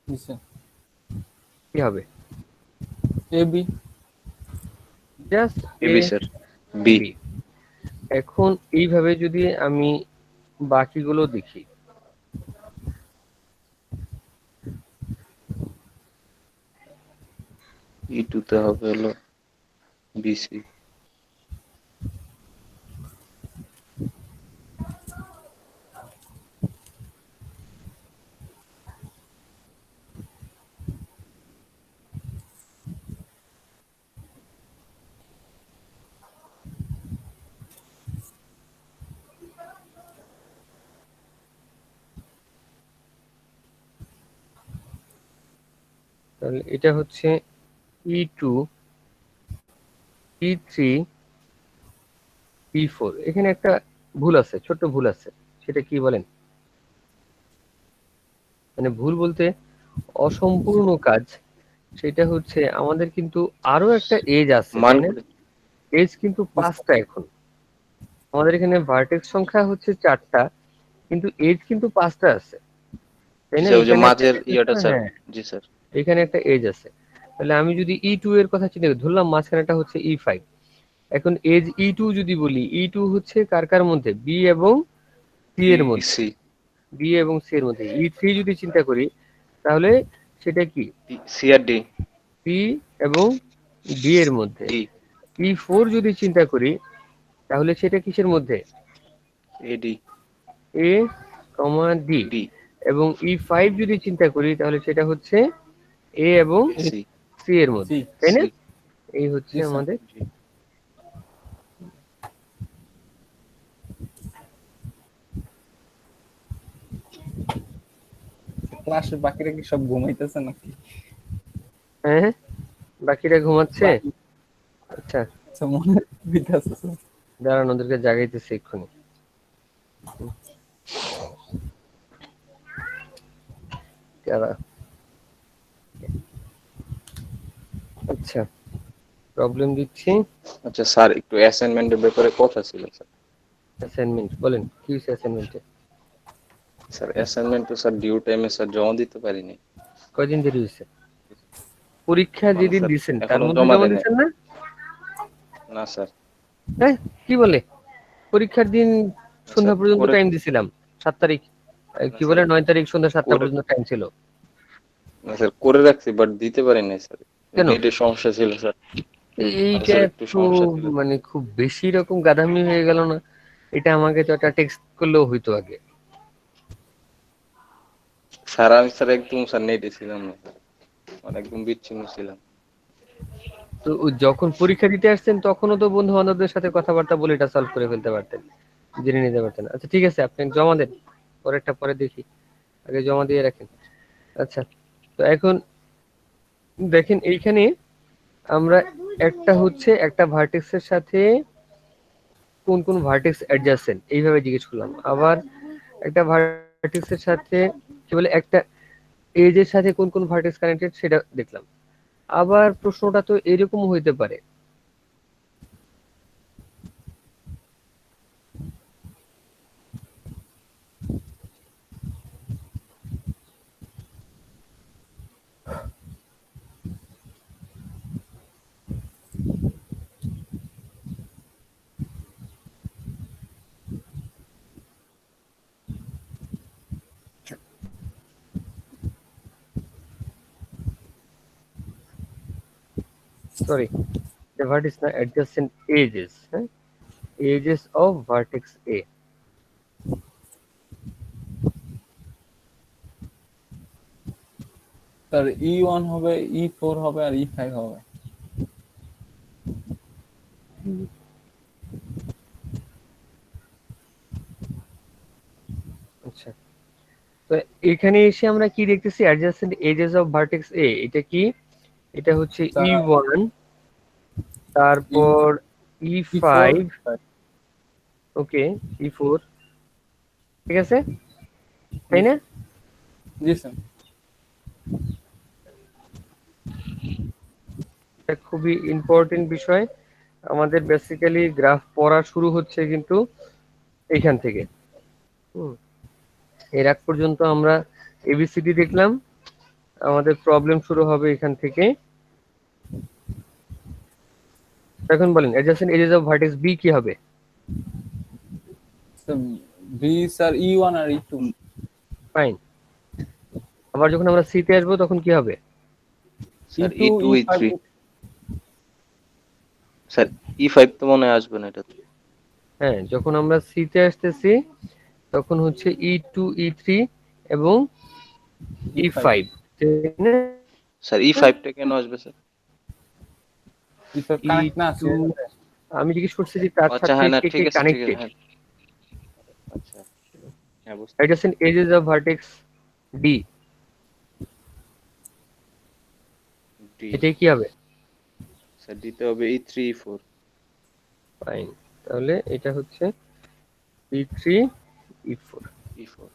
জি স্যার। কি হবে? A B. Just A B sir, B. B. এখন এইভাবে যদি আমি বাকিগুলো দেখি, E2 তে হবে হলো বি সি। তাহলে এটা হচ্ছে E2 E3 E4। এখানে একটা ভুল আছে, ছোট্ট ভুল আছে, সেটা কি বলেন? মানে ভুল বলতে অসম্পূর্ণ কাজ। সেটা হচ্ছে আমাদের কিন্তু আরো একটা এজ আছে, মান তাই না? করে এজ কিন্তু 5টা এখন। আমাদের এখানে ভার্টেক্স সংখ্যা হচ্ছে 4টা, কিন্তু এজ কিন্তু 5টা আছে, তাই জি না? স্যার, ওই যে এখানে একটা মাঝের এজ ইয়েটা আছে, স্যার। হ্যাঁ, জি স্যার। এখানে একটা এজ আছে। তাহলে আমি যদি E2 এর কথা চিন্তা করি, ধরলাম মাঝখানেটা হচ্ছে E5। এখন এজ E2 যদি বলি, E2 হচ্ছে কার কার মধ্যে? বি এবং সি এর মধ্যে। সি বি এবং সি এর মধ্যে। E3 যদি চিন্তা করি, তাহলে সেটা কি? সি আর ডি সি এবং ডি এর মধ্যে। ডি E4 যদি চিন্তা করি, তাহলে সেটা কিসের মধ্যে? A D A comma D. D এবং E5 যদি চিন্তা করি, তাহলে সেটা হচ্ছে এ এবং সি সি এর মধ্যে, সি। তাই না? সি এই হচ্ছে জি স্যার। আমাদের। জি। ক্লাসের বাকিরা কি সব ঘুমাইতেছে নাকি? হ্যাঁ, বাকিরা ঘুমাচ্ছে। বাকি আচ্ছা, আচ্ছা মনে হইতাছে স্যার। দাঁড়ান, ওদেরকে জাগাইতেছে এক্ষুনি। কারা? আচ্ছা, প্রবলেম দিচ্ছি। আচ্ছা স্যার, একটু অ্যাসাইনমেন্টের ব্যাপারে কথা ছিল স্যার। অ্যাসাইনমেন্ট বলেন, কি হয়েছে অ্যাসাইনমেন্টে? স্যার অ্যাসাইনমেন্ট তো স্যার ডিউ টাইমে স্যার জমা দিতে পারিনি। কয়দিন দেরি হয়েছে? পরীক্ষা মানে যেদিন স্যার দিছেন তার এখনো মধ্যে জমা জমা দেয় নাই। দিচ্ছেন না? না স্যার। হ্যাঁ, কি বলে? পরীক্ষার দিন সন্ধ্যা স্যার পর্যন্ত করে টাইম দিছিলাম, 7 তারিখ। না কি স্যার, বলে, 9 তারিখ সন্ধ্যা 7টা করে পর্যন্ত টাইম ছিল। না স্যার করে রাখছি, বাট দিতে পারি নাই স্যার। কেন? নেটের সমস্যা ছিল স্যার। মানে এইটা স্যার একটু একটু সমস্যা ছিল। মানে খুব বেশি রকম গাধামি হয়ে গেল না? এটা আমাকে তো একটা টেক্সট করলেও হইতো আগে। স্যার আমি স্যার একদম স্যার নেটে ছিলাম না স্যার, মানে একদম বিচ্ছিন্ন ছিলাম। তো যখন পরীক্ষা দিতে আসছেন তখনও তো বন্ধু বান্ধবদের সাথে কথাবার্তা বলে এটা সলভ করে ফেলতে পারতেন, জেনে নিতে পারতেন। আচ্ছা ঠিক আছে, আপনি জমা দেন, পরেরটা পরে দেখি, আগে জমা দিয়ে রাখেন। আচ্ছা, তো এখন দেখেন এইখানে আমরা একটা হচ্ছে একটা ভার্টেক্সের সাথে কোন কোন ভার্টেক্স অ্যাডজাসেন্ট এইভাবে জিজ্ঞেস করলাম। আবার একটা ভার্টেক্সের সাথে কি বলে, একটা এজের সাথে কোন কোন ভার্টেক্স কানেক্টেড সেটা দেখলাম। আবার প্রশ্নটা তো এরকম হইতে পারে, সরি, the vertex না, adjacent edges, হ্যাঁ, edges of vertex A। Sir E1 হবে, E4 হবে আর E5 হবে। আচ্ছা, তো এখানে এসে আমরা কি দেখতেছি? adjacent edges of vertex A, এটা কি? এটা হচ্ছে স্যার E1, তারপর E5, E4 ওকে, E4, ঠিক আছে, তাই না? জি স্যার। এটা খুবই ইম্পর্টেন্ট বিষয়। আমাদের বেসিক্যালি গ্রাফ পড়া শুরু হচ্ছে কিন্তু এইখান থেকে। এর আগ পর্যন্ত আমরা এবিসিডি দেখলাম, আমাদের প্রবলেম শুরু হবে এখান থেকে। এখন বলেন adjacent edges of vertex B কি হবে? বি স্যার E1 আর E2। ফাইন। আবার যখন আমরা সি তে আসবো তখন কি হবে? Sir E2 E2 E5 E3 sir E5 তো মনে হয় আসবে না এটাতে। হ্যাঁ, যখন আমরা সি তে আসতেছি তখন হচ্ছে E2 E3 এবং E5, তাই না? স্যার E5 টা কেন আসবে স্যার? E5 কানেক্ট না E2 আমি জিজ্ঞেস করছি যে তার আচ্ছা সাথে হ্যাঁ, না কে কে ঠিক আছে ঠিক আছে, কানেক্টেড। হ্যাঁ আচ্ছা হ্যাঁ বুঝতে adjacent edges of vertex D, এটাই কি হবে? স্যার দিতে হবে E3 E4 ফাইন, তাহলে এটা হচ্ছে E3 E4। E4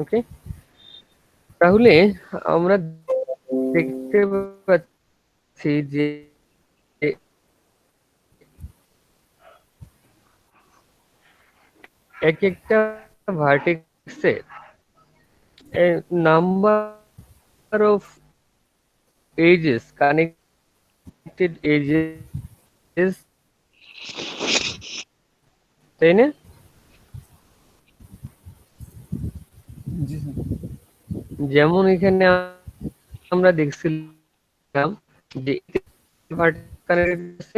ওকে, তাহলে আমরা দেখতে পাচ্ছি যে এক একটা ভার্টেক্সে number of edges, connected edges, তাই না? জি স্যার। যেমন এখানে আমরা দেখছিলাম যে ভার্টেক্স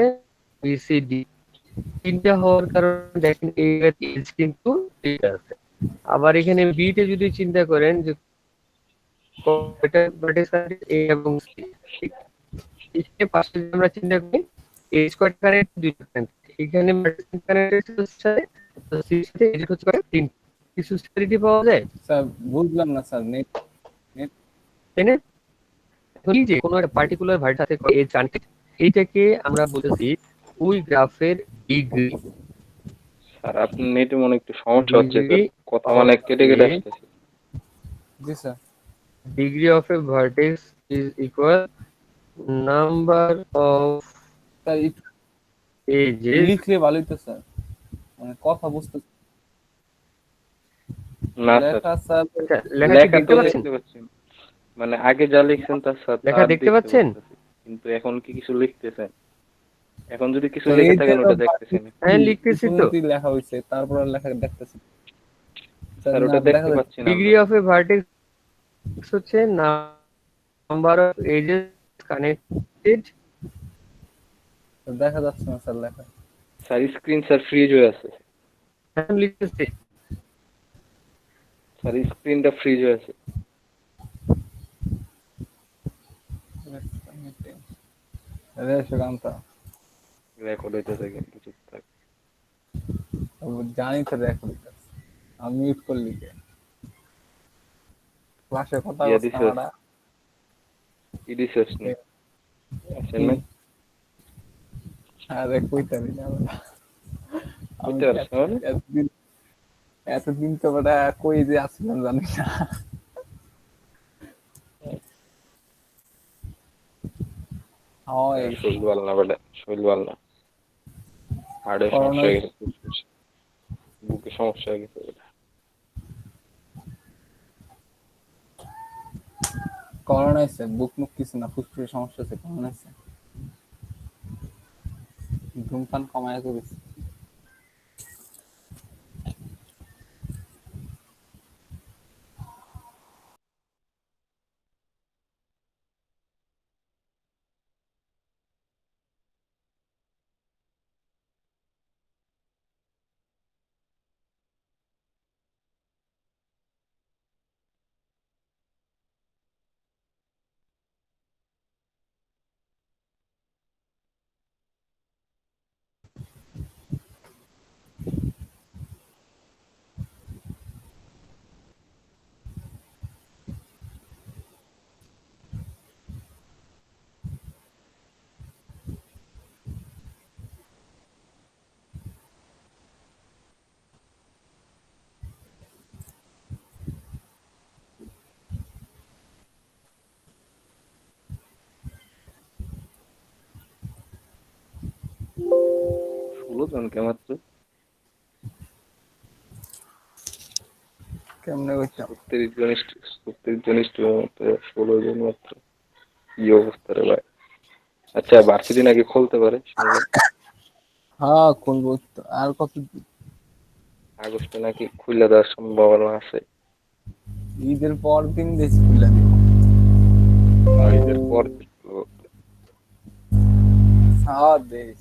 বিসিডি তিনটা হওয়ার কারণে দেখেন এজ কিন্তু তিনটা আছে। আবার এখানে বিতে যদি চিন্তা করেন যে কয়টা ভার্টেক্স আছে, এ এবং সি, ঠিক? এখানে পাশে যদি আমরা চিন্তা করি এজ কয়টা কানেক্ট, দুইটা কানেক্ট। এখানে ভার্টেক্স কানেক্টেড সাথে তো সি সাথে এজ হচ্ছে কয়টা, তিন। কিছু স্টেবিলিটি পাওয়া যায়, স্যার বুঝলাম না স্যার, নেট নেট তাই না? এখন এই যে কোনো একটা পার্টিকুলার ভার্টেক্স সাথে এজ কানেক্টেড, এইটাকে আমরা বলতেছি ওই গ্রাফের ডিগ্রি। স্যার আপনার নেটে মনে একটু সমস্যা হচ্ছে স্যার, Degree কথা মানে of কেটে কেটে a আসতেছে। জি sir. degree of a vertex is equal number of sir একটু edges। লিখলে ভালোই তো স্যার, মানে কথা বুঝতে না স্যার, লেখা স্যার। আচ্ছা, লেখা কি লেখা দেখতে তো পাচ্ছেন? দেখতে পাচ্ছি, মানে আগে যা লিখছেন তার সাথে লেখা দেখতে পাচ্ছেন? কিন্তু এখন কি কিছু লিখতেছেন? এখন যদি কিছু স্যার লিখে এই থাকেন যে ওটা দেখতেছি না হ্যাঁ, লিখতেছি তো। শুরুতেই লেখা হয়েছে, তারপর আর লেখা দেখতেছি স্যার। স্যার, না ওটা দেখা দেখতে যাচ্ছে, পাচ্ছি না ডিগ্রি আমরা। অফ এ ভার্টেক্স হচ্ছে নাম্বার অফ এজেস কানেক্টেড। দেখা যাচ্ছে না স্যার লেখা। স্যার স্ক্রিন স্যার ফ্রিজ হয়ে আছে, আমি লিখতেছি। স্যার স্ক্রিনটা ফ্রিজ হয়ে আছে। রেশকান্তা রেকর্ড হইতেছে কিন্তু চুপ থাক। জানি তো রেকর্ড, আমি মিউট করলি কে? ক্লাসে কথা ইয়া বলছি দিছে আমরা। ইডিসেস না অ্যাসাইনমেন্ট আরে কইতে দিন আমরা। আমি কইতে পারছ না? এতদিন তো বড় কই যে আসলাম জানি না। হয় শরীর ভালো না বেটা, শরীর ভালো না, হার্টের সমস্যা করোনা হয়ে গেছে, ফুসফুস বুকে সমস্যা হয়ে গেছে বেটা। করোনা আছে, বুক মুখ কিছু না, ফুসফুসের সমস্যা আছে, করোনা আছে। ধূমপান কমায় করেছি। ষোলো জনকে মাত্র, কেমনে কইতাম? 36 জন স্টুডেন্ট, 16 জন মাত্র, কি অবস্থা রে ভাই। আচ্ছা ভার্সিটি নাকি খুলতে পারে শুনলাম, হ্যাঁ খুলবো তো, আর কত আগস্টে নাকি খুলে দেওয়ার সম্ভাবনা আছে। ঈদের পর দিন দেশ খুলে দিব। ঈদের পর হ্যাঁ দেশ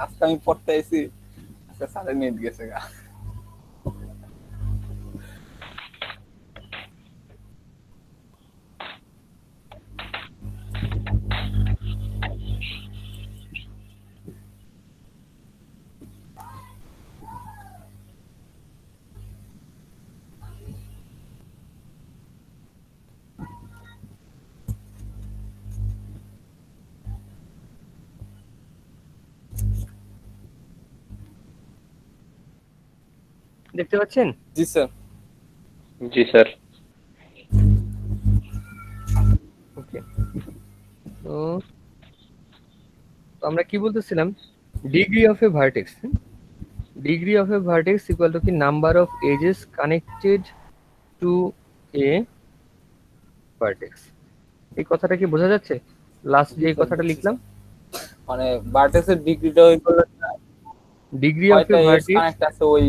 আজকে আমি পড়তে আইছি, আজকে সাড়ে নেট গেছে গা। দেখতে পাচ্ছেন? জি স্যার। জি স্যার। ওকে, তো তো আমরা কি বলতেছিলাম, degree of a vertex, degree of a vertex equal to কি number of edges connected to a vertex. এই কথাটা কি বোঝা যাচ্ছে? লাস্ট যে কথাটা লিখলাম, মানে ভার্টেক্সের ডিগ্রিটা ওই ডিগ্রি অফ এ কয়টা এজ ভার্টেক্স। কানেক্ট আছে ওই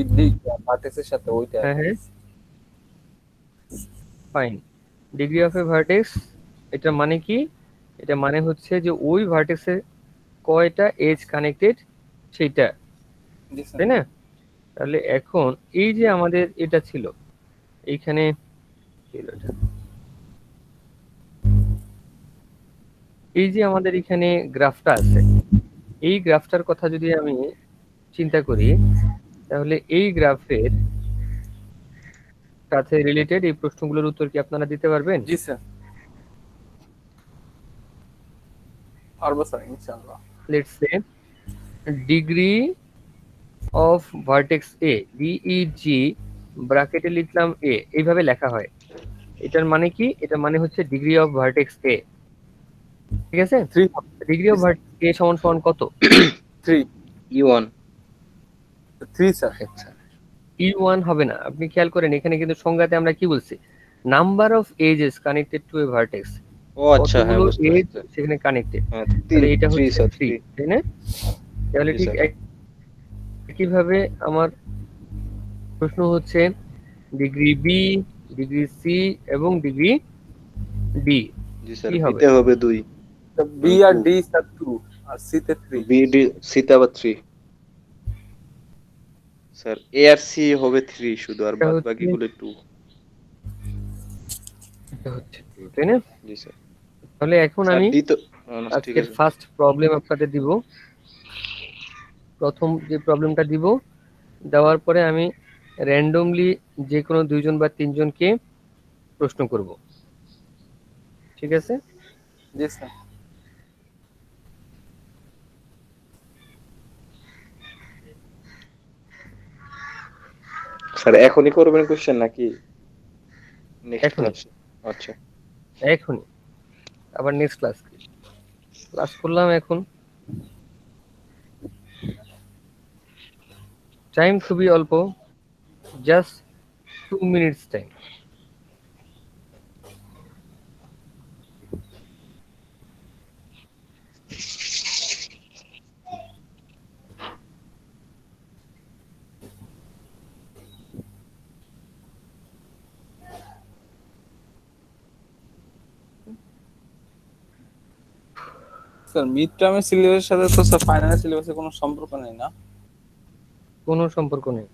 ভার্টেক্সের সাথে ওইটা। হ্যাঁ হ্যাঁ, fine. Degree of a vertex, এটা মানে কি? এটা মানে হচ্ছে যে ওই ভার্টেক্সে কয়টা এজ কানেক্টেড সেটা, জি স্যার। তাই না? তাহলে এখন এই যে আমাদের এটা ছিল এইখানে, এই যে আমাদের এখানে গ্রাফটা আছে, এই গ্রাফটার কথা যদি আমি চিন্তা করি, তাহলে এই গ্রাফের সাথে রিলেটেড এই প্রশ্নগুলোর উত্তর কি আপনারা দিতে পারবেন? জি স্যার, পারবো স্যার ইনশাআল্লাহ। Let's say degree of vertex A, DEG ব্র্যাকেটে লিখলাম এ, এইভাবে লেখা হয়। এটার মানে কি? এটা মানে হচ্ছে ডিগ্রি অফ ভার্টেক্স এ, ঠিক আছে? 3 ডিগ্রি অফ ভার্টেক্স এ সমান সমান কত? 3 E1। 3 স্যার। আচ্ছা, E1 হবে না, আপনি খেয়াল করেন এখানে কিন্তু সংজ্ঞাতে আমরা কি বলছি, number of edges connected to a vertex, ও আচ্ছা, হ্যাঁ কতগুলো বুঝতে এজ পারছি। সেখানে কানেক্টেড, হ্যাঁ, তাহলে এটা 3 হচ্ছে স্যার, 3, 3। তাই না? তাহলে জি ঠিক স্যার। একইভাবে আমার প্রশ্ন হচ্ছে ডিগ্রি বি, ডিগ্রি সি এবং ডিগ্রি ডি জি স্যার, কি হবে? বিতে হবে 2, বি আর ডি স্যার 2 আর সি তে 3। বি ডি সিতে আবার 3 স্যার। এ আর সি হবে 3 শুধু, আর এটা বাদ হচ্ছে, বাকিগুলো 2। এটা হচ্ছে 2, তাই না? জি স্যার। তাহলে এখন স্যার আমি ডি তো ঠিক আজকের আছে। ফার্স্ট প্রবলেম আপনাদের দিব। প্রথম যে প্রবলেমটা দিব, দেওয়ার পরে আমি র্যান্ডমলি যে কোনো 2জন বা 3জনকে প্রশ্ন করব, ঠিক আছে? জি স্যার। স্যার এখনই করবেন কোশ্চেন নাকি নেক্সট এখনই, ক্লাসে? আচ্ছা। এখনই, আবার নেক্সট ক্লাস করলাম এখন। টাইম খুবই অল্প, just 2 minutes time. Sir mid টার্মের সিলেবাসের সাথে তো স্যার ফাইনালের সিলেবাসের কোনো সম্পর্ক নেই না? কোনো সম্পর্ক নেই।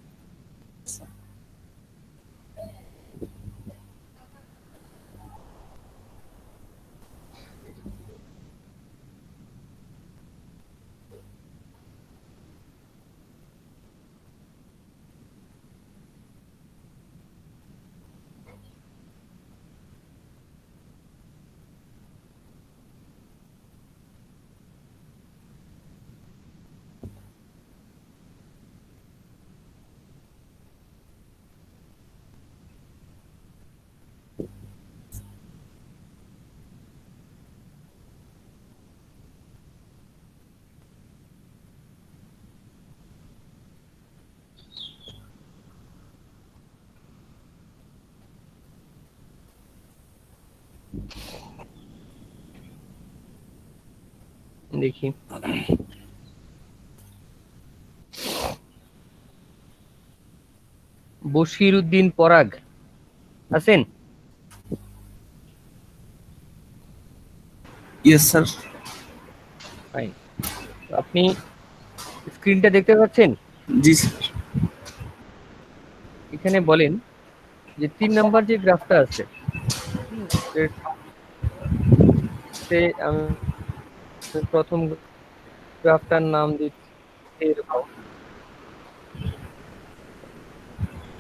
দেখি, বশির উদ্দিন পরাগ আছেন? Yes sir. ফাইন। আপনি স্ক্রিনটা দেখতে পাচ্ছেন? জি স্যার। এখানে বলেন যে 3 নাম্বার যে গ্রাফটা আছে, আমি প্রথম গ্রাফটার নাম দিচ্ছি এরকম,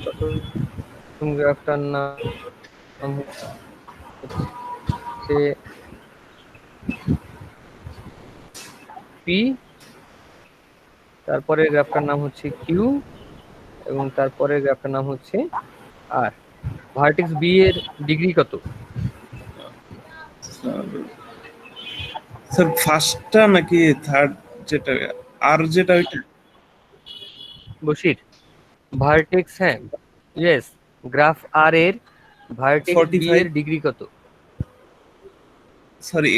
প্রথম গ্রাফটার নাম হচ্ছে পি, তারপরে গ্রাফটার নাম হচ্ছে কিউ, এবং তারপরে গ্রাফটার নাম হচ্ছে আর। ভার্টেক্স বি এর ডিগ্রি কত? স্যার ফার্স্টটা নাকি থার্ড যেটা আর যেটা ওইটা বশির, ভার্টেক্স, হ্যাঁ ইয়েস, গ্রাফ আর এর ভার্টেক্স বি 45 এর ডিগ্রি কত? সরি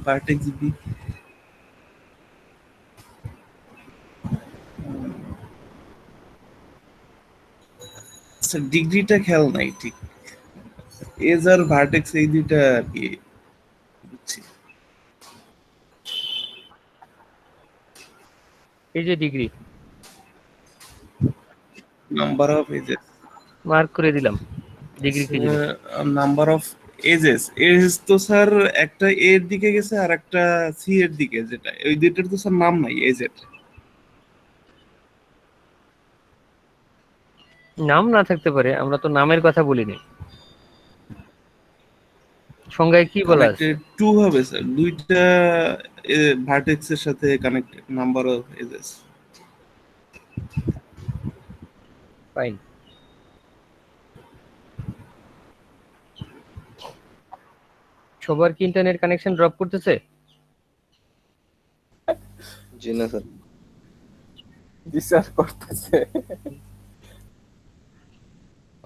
ভার্টেক্স বি স্যার ডিগ্রিটা খেয়াল নাই ঠিক। এজ আর ভার্টেক্স এই দুইটা আর কি বুঝছি। এই যে degree, number of edges, mark করে দিলাম। ডিগ্রি কি জিনিস? নাম্বার অফ এজেস, এজ তো স্যার একটা এ এর দিকে গেছে আর একটা সি এর দিকে, যেটা ওই দুইটার তো স্যার নাম নাই এজের। নাম না থাকতে পারে, আমরা তো নামের কথা বলিনি। সংজ্ঞায় কি বলা আছে? কানেক্টেড টু হবে স্যার, দুইটা ভার্টেক্স এর সাথে connected number of edges. Fine. সবার কি ইন্টারনেট কানেকশন ড্রপ করতেছে? জি না স্যার। বিচার করতেছে।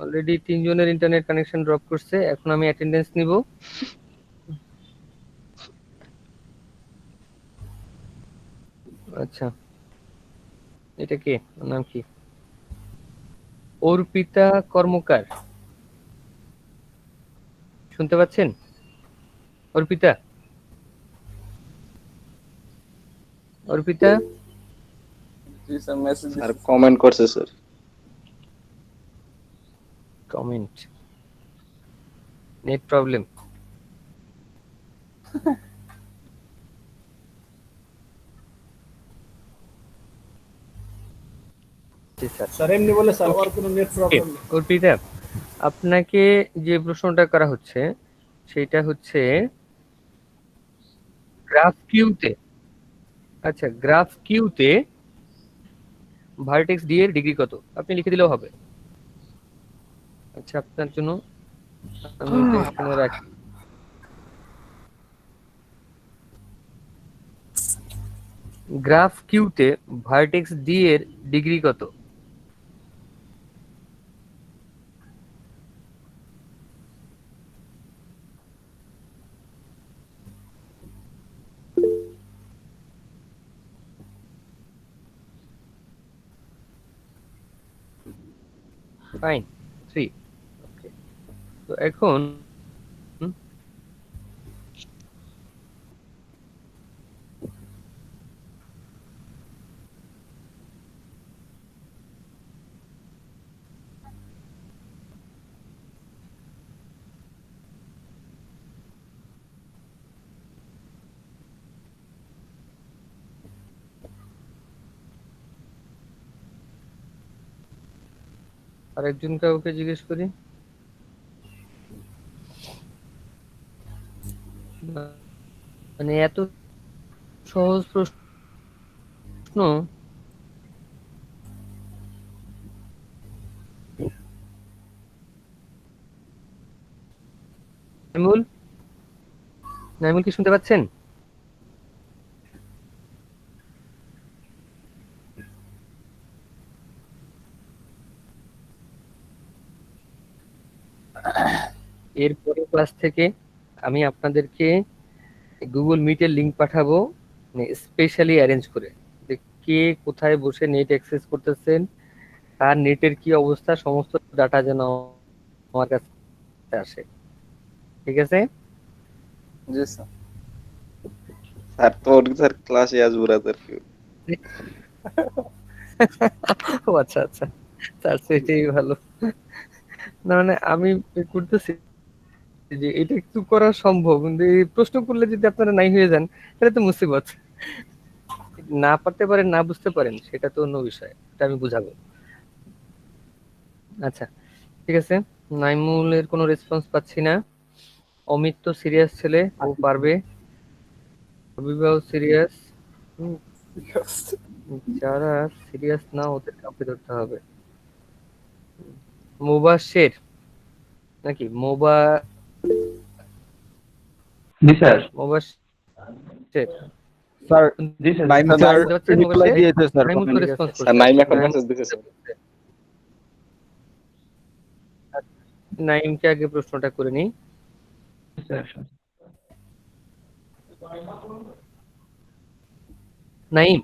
অলরেডি 3 জনের ইন্টারনেট কানেকশন ড্রপ করছে। এখন আমি অ্যাটেন্ডেন্স নিব। আচ্ছা, এটা কে? ওর নাম কি? অর্পিতা কর্মকার, শুনতে পাচ্ছেন? অর্পিতা, অর্পিতা জি স্যার, মেসেজ আর কমেন্ট করছে স্যার। Comment, net problem. জি স্যার। স্যার এমনি বলে স্যার আর কোনো নেট প্রবলেম নেই। অর্পিতা, আপনাকে যে প্রশ্নটা করা হচ্ছে সেটা হচ্ছে গ্রাফ কিউতে, আচ্ছা গ্রাফ কিউতে ভার্টেক্স ডি এর ডিগ্রি কত? আপনি লিখে দিলেও হবে। আচ্ছা, আপনার জন্য আমি এটা এখানে রাখি। গ্রাফ কিউতে ভার্টেক্স ডি এর ডিগ্রি কত? ফাইন, 3। ওকে, তো এখন আরেকজন কাউকে জিজ্ঞেস করি। মানে এত সহজ প্রশ্ন নাইমুল, নাইমুল কি শুনতে পাচ্ছেন? এর পরের ক্লাস থেকে আমি আপনাদেরকে গুগল মিটের লিংক পাঠাবো, স্পেশালি অ্যারেঞ্জ করে, যে কে কোথায় বসে নেট অ্যাক্সেস করতেছেন, তার নেটের কি অবস্থা, সমস্ত ডাটা যেন আমার কাছে আসে। ঠিক আছে? জি স্যার। স্যার তোর স্যার ক্লাসে আসবো না স্যার কেউ। ও আচ্ছা আচ্ছা, তার সেটাই ভালো। না মানে আমি করতেছি যে এটা একটু করা সম্ভব, কিন্তু এই প্রশ্ন করলে যদি আপনারা নাই হয়ে যান তাহলে তো মুসিবত। না পারতে পারেন, না বুঝতে পারেন, সেটা তো অন্য বিষয়, এটা আমি বুঝাবো। আচ্ছা ঠিক আছে, নাইমুলের কোনো রেসপন্স পাচ্ছি না। অমিত তো সিরিয়াস ছেলে, ও পারবে। অবিবাহ সিরিয়াস, যারা সিরিয়াস না ওদের কাউকে ধরতে হবে। মুবাশের নাকি জি স্যার। মুবাশের স্যার জি স্যার। নাইম স্যার স্যার বুঝতে পারছেন রিপ্লাই মুবাশের? দিয়েছে স্যার নাইমুল তো কমেন্ট রেসপন্স স্যার করছে। নাইম এখন নাইম- মেসেজ দিতেছে। নাইমকে আগে প্রশ্নটা করে নিই। নাইম,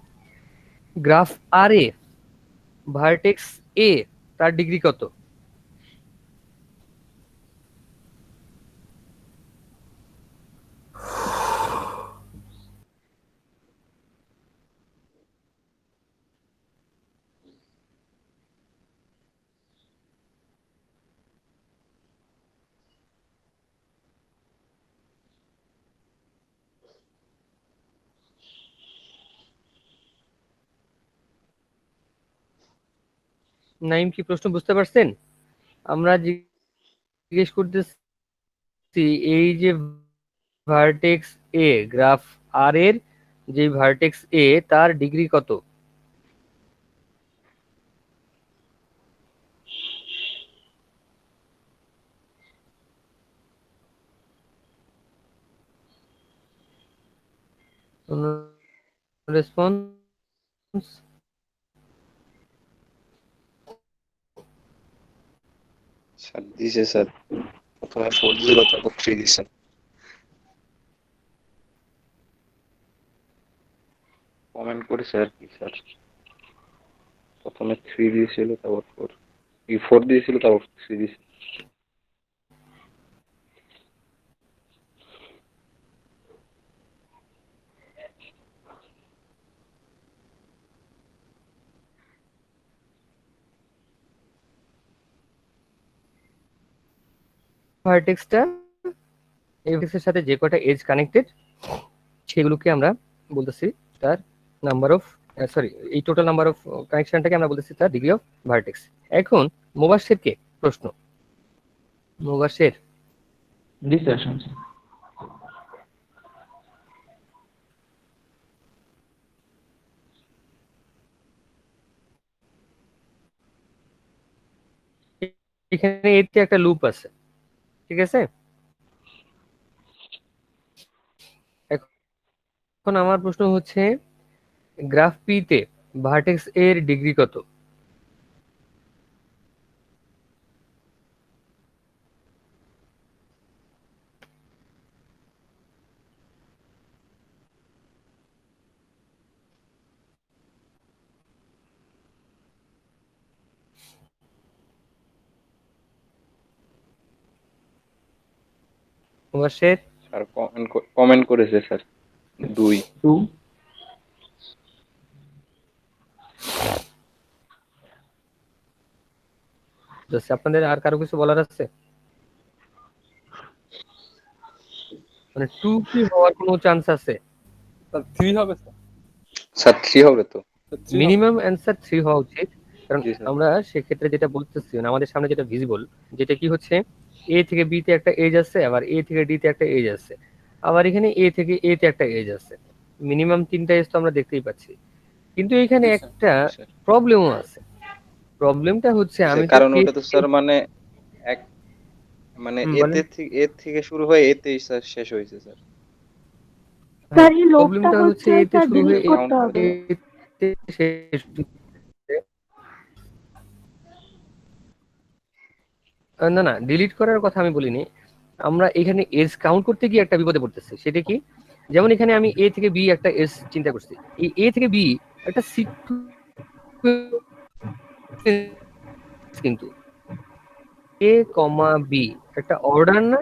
গ্রাফ আর এ ভার্টেক্স এ তার ডিগ্রি কত? নাইম কি প্রশ্ন বুঝতে পারছেন? আমরা জিজ্ঞেস করতেছি এই যে ভার্টেক্স এ, গ্রাফ আর এর যে ভার্টেক্স এ তার ডিগ্রি কত? রেসপন্স? স্যার দিছে স্যার, প্রথমে 4-0 তারপর 3 দিছে। কমেন্ট করেছে আর কি স্যার, প্রথমে 3 দিয়েছিল তারপর 4 দিয়েছিল তারপর 3 দিয়েছিল। ভার্টেক্সটা এই ভার্টেক্সের সাথে যে কটা এজ কানেক্টেড সেগুলোকে আমরা বলতেছি তার নাম্বার অফ, সরি, এই টোটাল নাম্বার অফ কানেকশনটাকে আমরা বলতেছি তার ডিগ্রি অফ ভার্টেক্স। এখন মুবাশের কে প্রশ্ন, মুবাশের জি স্যার শুনছি। এখানে এতে একটা লুপ আছে, ঠিক আছে? এখন আমার প্রশ্ন হচ্ছে গ্রাফ পি তে ভার্টেক্স এর ডিগ্রি কত? মুবাশের স্যার কমেন্ট করেছে স্যার 2। আপনাদের আর কারো কিছু বলার আছে? মানে 2 কি হওয়ার কোনো চান্স আছে? স্যার 3 হবে স্যার। স্যার 3 হবে তো? মিনিমাম অ্যান্সার 3 হওয়া উচিত, কারণ জি স্যার। আমরা সেক্ষেত্রে যেটা বলতেছি, মানে আমাদের সামনে যেটা ভিজিবল, যেটা কি হচ্ছে এ থেকে বি তে একটা এজ আছে, আবার এ থেকে ডি তে একটা এজ আছে, আবার এখানে এ থেকে এ তে একটা এজ আছে, মিনিমাম 3টা এজ তো আমরা দেখতেই পাচ্ছি। কিন্তু এখানে জি স্যার। একটা স্যার প্রবলেমও আছে। প্রবলেমটা হচ্ছে আমি তো কারণ এ ওটা তো স্যার মানে এক মানে বলেন। এ থেকে শুরু হয়ে এতেই স্যার শেষ হয়েছে স্যার। স্যার এই লোকটা প্রবলেমটা হচ্ছে হচ্ছে এতে স্যার শুরু হয়ে ডিলিট করতে হবে। এতে শেষ হচ্ছে। না না, ডিলিট করার কথা আমি বলিনি। আমরা এখানে এজ কাউন্ট করতে গিয়ে একটা বিপদে পড়তেছি। সেটা কি? যেমন এখানে আমি এ থেকে বি একটা এজ চিন্তা করছি, এই এ থেকে বি একটা সিকোয়েন্স, কিন্তু এ কমা বি একটা অর্ডার না?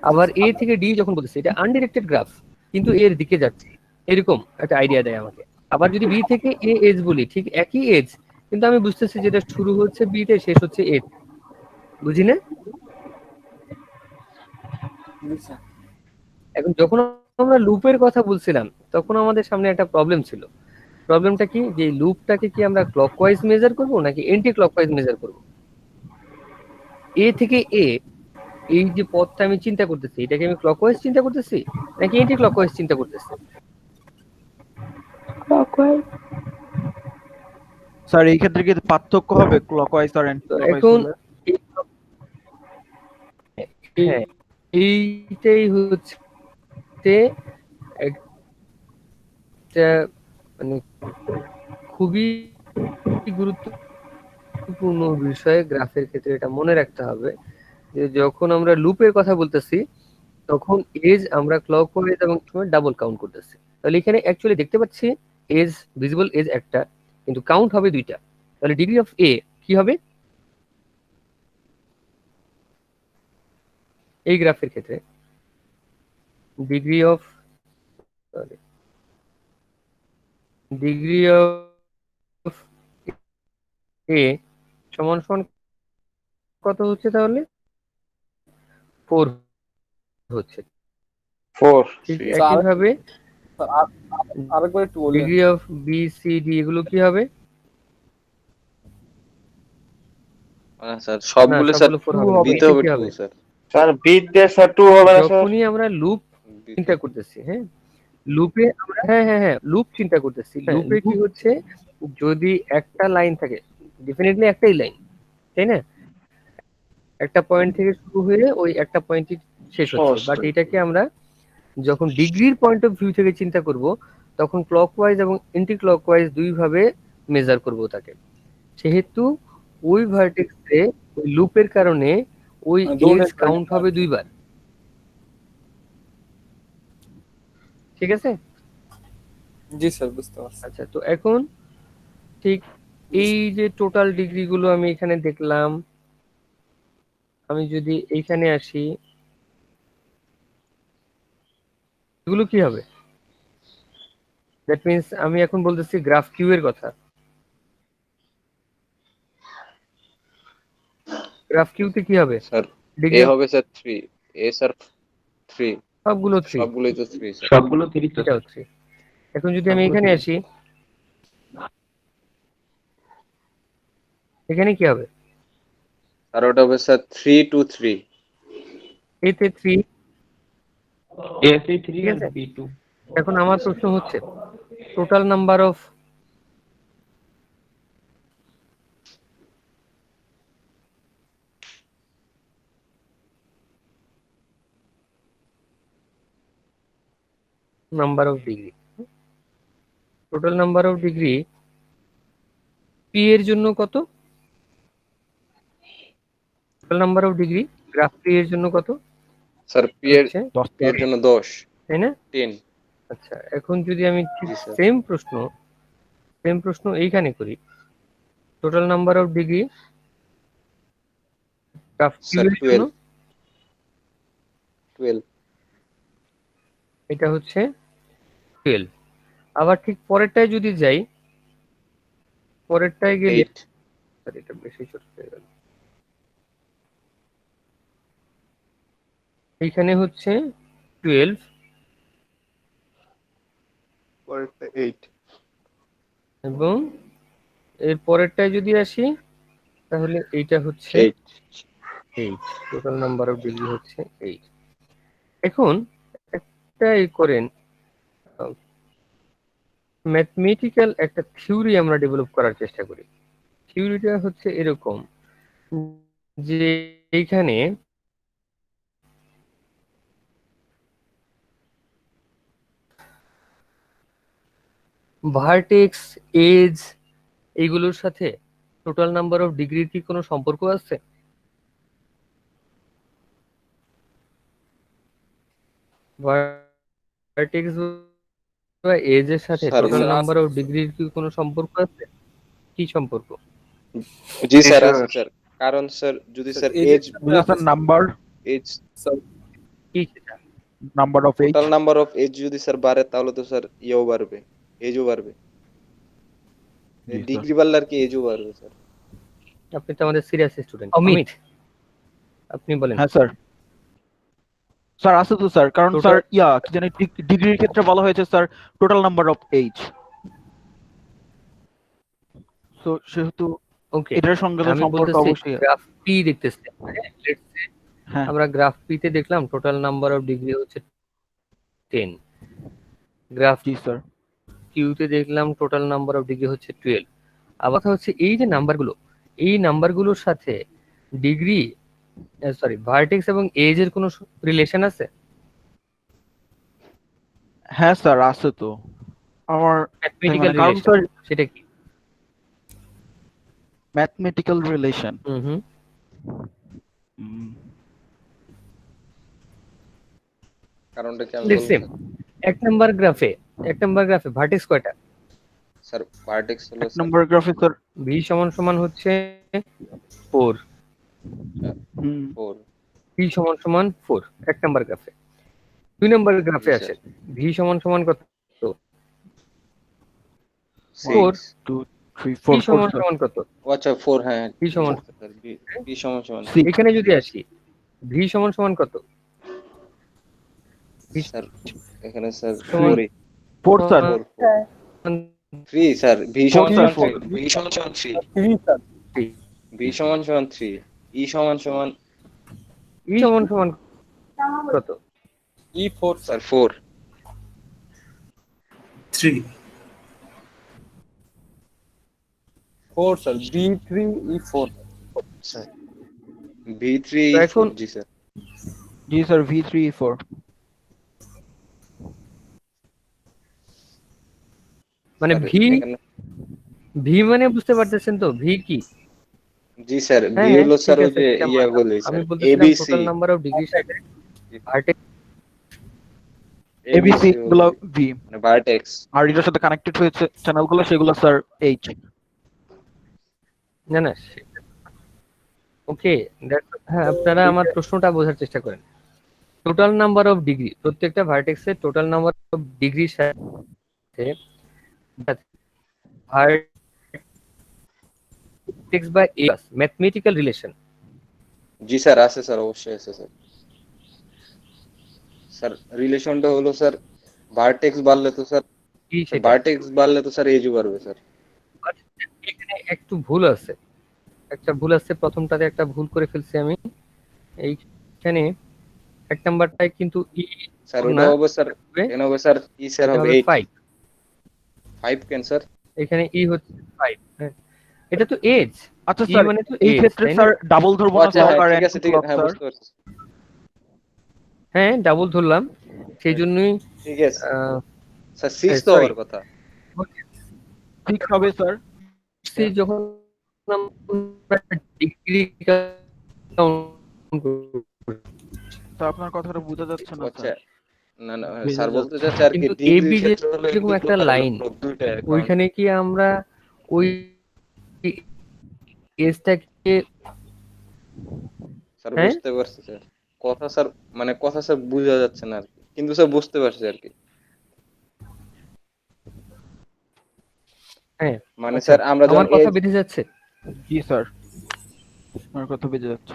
আবার এ থেকে ডি যখন বলতেছি এটা আনডিরেক্টেড গ্রাফ, কিন্তু এর দিকে যাচ্ছে, এরকম একটা আইডিয়া দেয় আমাকে। আবার যদি বি থেকে এ এজ বলি, ঠিক একই এজ, কিন্তু আমি বুঝতেছি যেটা শুরু হচ্ছে বি তে, শেষ হচ্ছে এ। বুঝি না? জি স্যার। এখন যখন আমরা লুপের কথা বলছিলাম তখন আমাদের সামনে একটা প্রবলেম ছিল। প্রবলেমটা কি, যে লুপটাকে কি আমরা ক্লকওয়াইজ মেজার করব নাকি এন্টি ক্লকওয়াইজ মেজার করব? এ থেকে এ এই যে পথটা আমি চিন্তা করতেছি, এটাকে আমি ক্লকওয়াইজ চিন্তা করতেছি নাকি এন্টি ক্লকওয়াইজ চিন্তা করতেছি? Clockwise. স্যার এই ক্ষেত্রে কি পার্থক্য হবে ক্লকওয়াইজ আর অ্যান্টি তো ক্লকওয়াইজ এখন হলে? হ্যাঁ, এইটাই হচ্ছে একটা মানে খুবই গুরুত্বপূর্ণ বিষয় গ্রাফের ক্ষেত্রে, এটা মনে রাখতে হবে যে যখন আমরা লুপের কথা বলতেছি তখন এজ আমরা ক্লকওয়াইজ এবং ডাবল কাউন্ট করতেছি। তাহলে এখানে অ্যাকচুয়ালি দেখতে পাচ্ছি এজ, ভিজিবল এজ একটা, কিন্তু কাউন্ট হবে দুইটা। তাহলে ডিগ্রি অফ এ কি হবে এই গ্রাফের ক্ষেত্রে? ডিগ্রি অফ এ সমান সমান কত হচ্ছে তাহলে? 4 হচ্ছে। 4 ঠিক 3 একইভাবে আরেকবার একটু বলবেন? Degree of B C D এগুলো কি হবে? স্যার সবগুলো স্যার সবগুলো 4 2 হবে, হবে। বিতে বিতে হবে কি 2 হবে? স্যার। স্যার বিতে স্যার 2 হবে না স্যার? যখনই আমরা লুপ চিন্তা করতেছি, হ্যাঁ লুপে আমরা হ্যাঁ লুপ চিন্তা করতেছি, লুপে কি হচ্ছে যদি একটা লাইন থাকে, ডেফিনেটলি একটাই লাইন, তাই না? একটা পয়েন্ট থেকে শুরু হয়ে ওই একটা পয়েন্টই শেষ হচ্ছে, বাট এটাকে আমরা যখন ডিগ্রির পয়েন্ট অফ ভিউ থেকে চিন্তা করব তখন ক্লকওয়াইজ এবং এন্টি ক্লকওয়াইজ দুই ভাবে মেজার করব তাকে। সেহেতু ওই ভার্টেক্সে ওই লুপের কারণে ওই এজ কাউন্ট হবে দুইবার, ঠিক আছে? জি স্যার, বুঝতে পারছি। আচ্ছা, তো এখন ঠিক এই যে টোটাল ডিগ্রি গুলো আমি এখানে দেখলাম, আমি যদি এইখানে আসি এগুলো কি হবে? দ্যাট মিন্স আমি এখন বলতেছি গ্রাফ কিউ এর কথা। গ্রাফ কিউ তে কি হবে? স্যার এ ডিগ্রি হবে স্যার 3, এ স্যার 3, সবগুলো 3, সবগুলোই তো 3 স্যার। সবগুলো 3 তো এটাও 3। এখন যদি আমি এখানে আসি, এখানে কি হবে? আর ওটা হবে স্যার 3 to 3। এতে 3, এ সি 3 ঠিক আর আছে? বি 2। এখন আমার প্রশ্ন হচ্ছে total number of degree, total number of degree P এর জন্য কত? Total number of degree graph P এর জন্য কত? স্যার পি এর হচ্ছে 10 এর জন্য 10, তাই না? 10। আচ্ছা, এখন যদি আমি ঠিক জি স্যার। সেম প্রশ্ন এইখানে করি, total number of degree graph Q sir এর জন্য 12। এটা হচ্ছে 12। আবার ঠিক পরেরটায় যদি যাই, পরেরটায় গেলে 8। এটা বেশি ছোট হয়ে গেল, এইখানে হচ্ছে 12 পরেরটা 8। এবং এর পরেরটায় যদি আসি তাহলে এইটা হচ্ছে 8। 8। টোটাল নাম্বার অফ ডিগ্রি হচ্ছে 8। এখন একটা করেন, ম্যাথমেটিক্যাল একটা থিওরি আমরা ডেভেলপ করার চেষ্টা করি। থিওরিটা হচ্ছে এরকম যে এইখানে ভার্টেক্স, এজ এইগুলোর সাথে টোটাল নাম্বার অফ ডিগ্রির কি কোনো সম্পর্ক আছে? ভার্টেক্স বা এজ এর সাথে sir total sir, number of ডিগ্রির কি কোনো সম্পর্ক আছে? কি সম্পর্ক? জি স্যার আছে স্যার। কারণ স্যার যদি sir edge sir number edge কি সেটা? Number of H. Total number of edge যদি স্যার বাড়ে তাহলে তো স্যার ইয়েও বাড়বে, এজও বাড়বে। ডিগ্রি বাড়লে আর কি এজও বাড়বে স্যার। আপনি তো আমাদের সিরিয়াস স্টুডেন্ট। অমিত, আপনি বলেন। হ্যাঁ স্যার। স্যার আছে তো স্যার, কারণ Total- স্যার কি জানি ডিগ্রির ক্ষেত্রে বলা হয়েছে sir total number of H. তো সেহেতু ওকে, এটার সঙ্গে তো আমি সম্পর্ক বলতেছি অবশ্যই। গ্রাফ পি দেখতেছি, হ্যাঁ আমরা গ্রাফ পি তে দেখলাম টোটাল নাম্বার অফ ডিগ্রি হচ্ছে 10, গ্রাফ জি স্যার। কিউ তে দেখলাম টোটাল নাম্বার অফ ডিগ্রি হচ্ছে 12। আবার কথা হচ্ছে এই যে নাম্বারগুলো, এই নাম্বারগুলোর সাথে ডিগ্রি সরি ভার্টেক্স এবং এজ এর কোনো রিলেশন আছে? হ্যাঁ স্যার আছে তো আমার ম্যাথমেটিক্যাল কারণ রিলেশন স্যার সেটা কি? ম্যাথমেটিক্যাল রিলেশন হুম কারণটা কি আমি দেখছি বলবো? এক নাম্বার গ্রাফে ভার্টেক্স কয়টা? স্যার ভার্টেক্স হলো এক নম্বর গ্রাফে স্যার ভি সমান সমান হচ্ছে 4, 4 পি সমান সমান 4 এক নাম্বার গ্রাফে। 2 নাম্বার গ্রাফে জি, আছে স্যার। ভি সমান সমান কত? 4 2 3 পি 4 সমান 4 স্যার সমান কত? আচ্ছা 4 হ্যাঁ পি সমান স্যার বি সমান সমান 6 এখানে যদি আসি ভি সমান সমান কত? স্যার এখানে স্যার সমান 4 স্যার 3 স্যার ভি Four, সমান sir, সমান four. 3 ভি সমান সমান 3 3 স্যার ভি সমান সমান 3 ই সমান সমান ই সমান সমান কত? E4 sir 4 3 4 sir B3 E4 V3 তো এখন- জি স্যার জি স্যার V3 4 মানে স্যার, ভি এখানে- মানে বুঝতে পারতেছেন তো ভি কি? জি স্যার ভি হ্যাঁ, হলো স্যার ঠিক ওই আছে, যে এটা ইয়া মানলাম। বলে আমি স্যার বলতেছিলাম এবিসি টোটাল নাম্বার অফ ডিগ্রির সাথে ভার্টেক্স ABC গুলো V মানে ভার্টেক্স আর এটার সাথে কানেক্টেড হয়েছে চ্যানেলগুলো সেগুলো স্যার H না ওকে হ্যাঁ আপনারা আমার প্রশ্নটা বোঝার চেষ্টা করেন। টোটাল নাম্বার অফ ডিগ্রি প্রত্যেকটা ভার্টেক্সের টোটাল নাম্বার অফ ডিগ্রির সাথে vertex by a mathematical relation. জি স্যার আছে স্যার অবশ্যই আছে স্যার স্যার রিলেশনটা হলো স্যার ভার্টেক্স বাড়লে তো স্যার কি সেটা? ভার্টেক্স বাড়লে তো স্যার এজও বাড়বে স্যার এখানে একটু ভুল আছে, প্রথমটাতে একটা ভুল করে ফেলছি আমি। এইখানে এক নাম্বারটায় কিন্তু ই স্যার না, ওটা হবে স্যার এখানে হবে স্যার ই স্যার হবে 8 5, 5 কেন স্যার এখানে ই হচ্ছে 5। হ্যাঁ এটা তো এজ, আচ্ছা ই স্যার মানে তো এই age, ক্ষেত্রে তাই না? স্যার ডাবল ধরবো না আচ্ছা হ্যাঁ, সহকারে ঠিক আছে ঠিক আছে হ্যাঁ বুঝতে পারছি হ্যাঁ ডাবল ধরলাম, সেই জন্যই ঠিক আছে আহ, স্যার 6 তো sorry. হওয়ার কথা 6 হবে স্যার সেই যখন আমরা ডিগ্রি তো আপনার কথাটা বোঝা যাচ্ছে না আচ্ছা স্যার না না বুঝে স্যার যাচ্ছে। বলতে চাচ্ছি আর কি কিন্তু ডিগ্রির AB যে ক্ষেত্রে হলো যেরকম একটা এগুলো লাইন, দুইটা কারণ- ওইখানে কি আমরা ওই এজটাকে স্যার হ্যাঁ? বুঝতে পারছি স্যার কথা স্যার বোঝা যাচ্ছে না আর কি কিন্তু স্যার বুঝতে পারছি আর কি হ্যাঁ মানে আচ্ছা, স্যার আমরা আমার যখন কথা বেঁধে যাচ্ছে। জি স্যার আপনার কথা বোঝা যাচ্ছে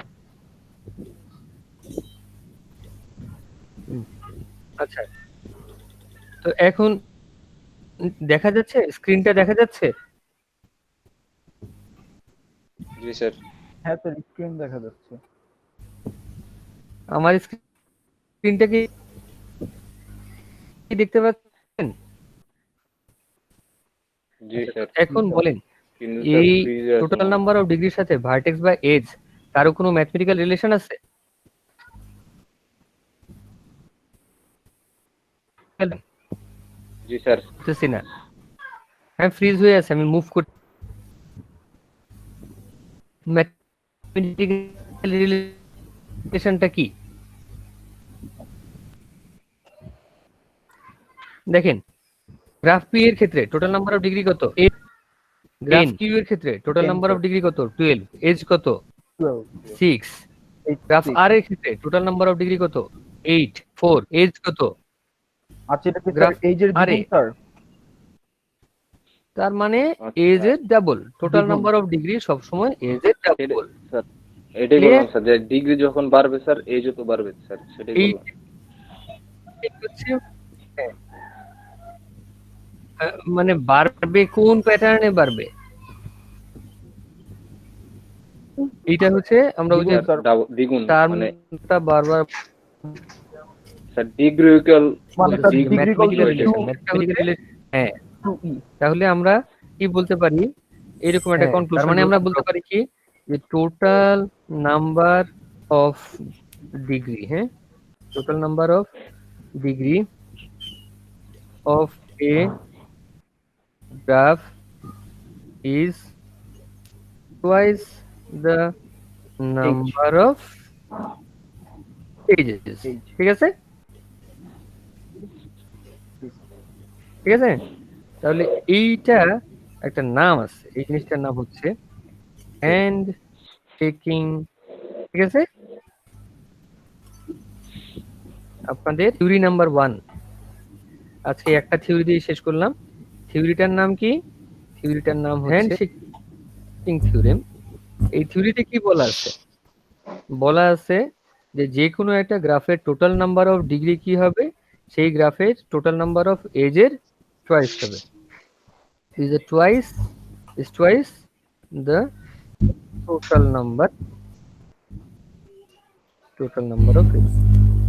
আচ্ছা তো এখন দেখা যাচ্ছে, স্ক্রিনটা দেখা যাচ্ছে? জি স্যার হ্যাঁ স্যার স্ক্রিন দেখা যাচ্ছে আমার স্ক্রিনটা কি দেখতে পাচ্ছেন? জি স্যার এখন বলেন কিন্তু স্যার এই ফ্রিজে আছে টোটাল না। নাম্বার অফ ডিগ্রির সাথে ভার্টেক্স বা এজ কারো কোনো ম্যাথমেটিক্যাল রিলেশন আছে? জি স্যার বুঝতেছি না, হ্যাঁ ফ্রিজ হয়ে আছে, আমি মুভ করতে ম্যাথমেটিক্যাল রিলেশনটা কি দেখেন। গ্রাফ পি এর ক্ষেত্রে টোটাল নাম্বার অফ ডিগ্রি কত? 8। গ্রাফ কিউ এর ক্ষেত্রে টোটাল নাম্বার অফ ডিগ্রি কত? 12। এজ কত? 6। গ্রাফ আর এর ক্ষেত্রে টোটাল নাম্বার অফ ডিগ্রি কত? 8 4। এজ কত? আচ্ছা এটা কি গ্রাফ স্যার এইজের আরে। দ্বিগুণ স্যার তার মানে আচ্ছা। এজ এর ডাবল, টোটাল দ্বিগুণ। নাম্বার অফ ডিগ্রি সব সময় এজ এর ডাবল। স্যার এটাই Clear? বললাম স্যার যে ডিগ্রি যখন বাড়বে স্যার এজও তো বাড়বে স্যার সেটাই এই বললাম হচ্ছে হ্যাঁ। মানে বাড়বে কোন প্যাটার্নে বাড়বে? এইটা হচ্ছে আমরা ওই যে স্যার দ্বিগুণ মানে টার্মটা বারবার স্যার ডিগ্রি ইকুয়াল মানে sir degree degree equal mathematical to relation, হ্যাঁ 2e তাহলে আমরা কি বলতে পারি? এরকম একটা হ্যাঁ, কনক্লুশন তার মানে আমরা বলতে পারি কি যে টোটাল নাম্বার অফ ডিগ্রি, হ্যাঁ, total number of degree of A graph is twice the number of pages. ঠিক আছে, ঠিক আছে। তাহলে এইটা একটা নাম আছে, এই জিনিসটার নাম হচ্ছে হ্যান্ড শেকিং। ঠিক আছে, আপনাদের থিওরি নাম্বার 1 আজকে একটা থিওরি দিয়ে শেষ করলাম। থিওরিটার নাম কি? থিওরিটার নাম হ্যান্ড শেকিং থিওরেম। এই থিওরিতে কি বলা আছে? বলা আছে যে যে কোনো একটা গ্রাফের টোটাল নাম্বার অফ ডিগ্রি কি হবে, সেই গ্রাফের টোটাল নাম্বার অফ এজের টুয়াইস হবে। is twice the total number of age।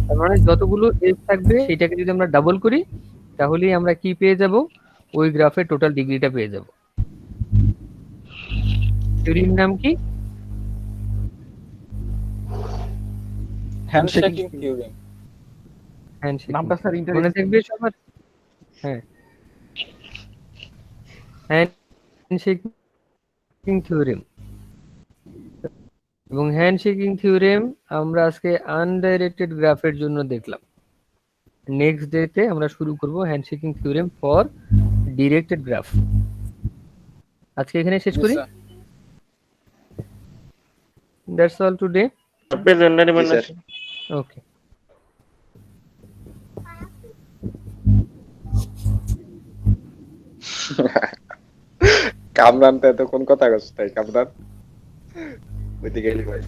তার মানে যতগুলো এজ থাকবে সেটাকে যদি আমরা ডাবল করি তাহলেই আমরা কি পেয়ে যাব? ওই গ্রাফের টোটাল ডিগ্রিটা পেয়ে যাব। থিওরির নাম কি? Handshaking theorem. নামটা স্যার মনে থাকবে সবার? হ্যাঁ, হ্যান্ডশেকিং থিওরেম। এবং হ্যান্ডশেকিং থিওরেম আমরা আজকে আনডাইরেক্টেড গ্রাফের জন্য দেখলাম। নেক্সট ডেতে আমরা শুরু করব handshaking theorem for directed graph. আজকে এখানে শেষ করি। That's all today. Okay. Kamran তো এতক্ষণ কথা কস তাই কামরান ওইদিকে গেলি ভাই।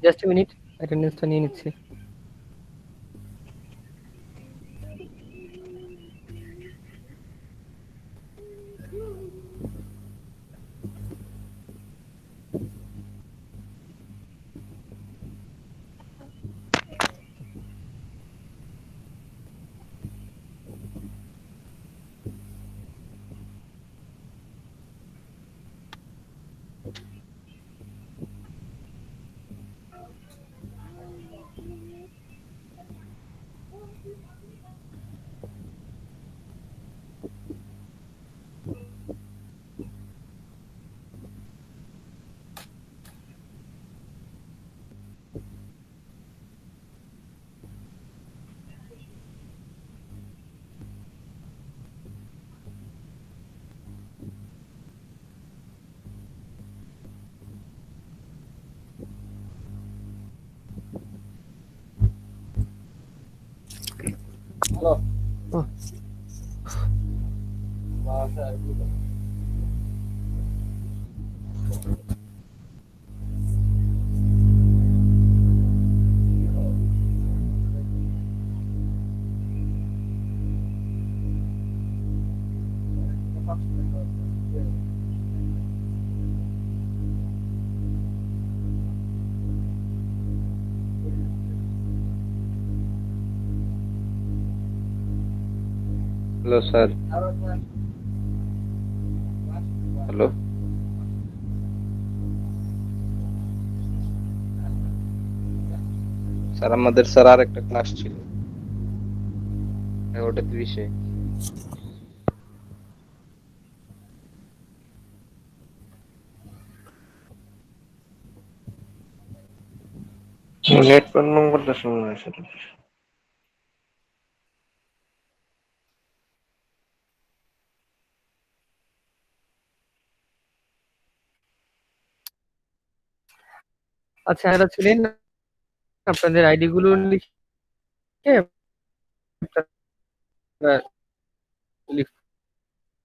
জাস্ট এ মিনিট, অ্যাটেন্ডেন্সটা নিয়ে নিচ্ছি। হ্যালো। ও। Hello sir. হ্যালো স্যার, আমাদের স্যার আর একটা ক্লাস ছিল 11:30-এ। নেট প্রবলেম করতেছে মনে হয় স্যার। আচ্ছা, যারা ছিলেন আপনাদের আইডি গুলো লিখে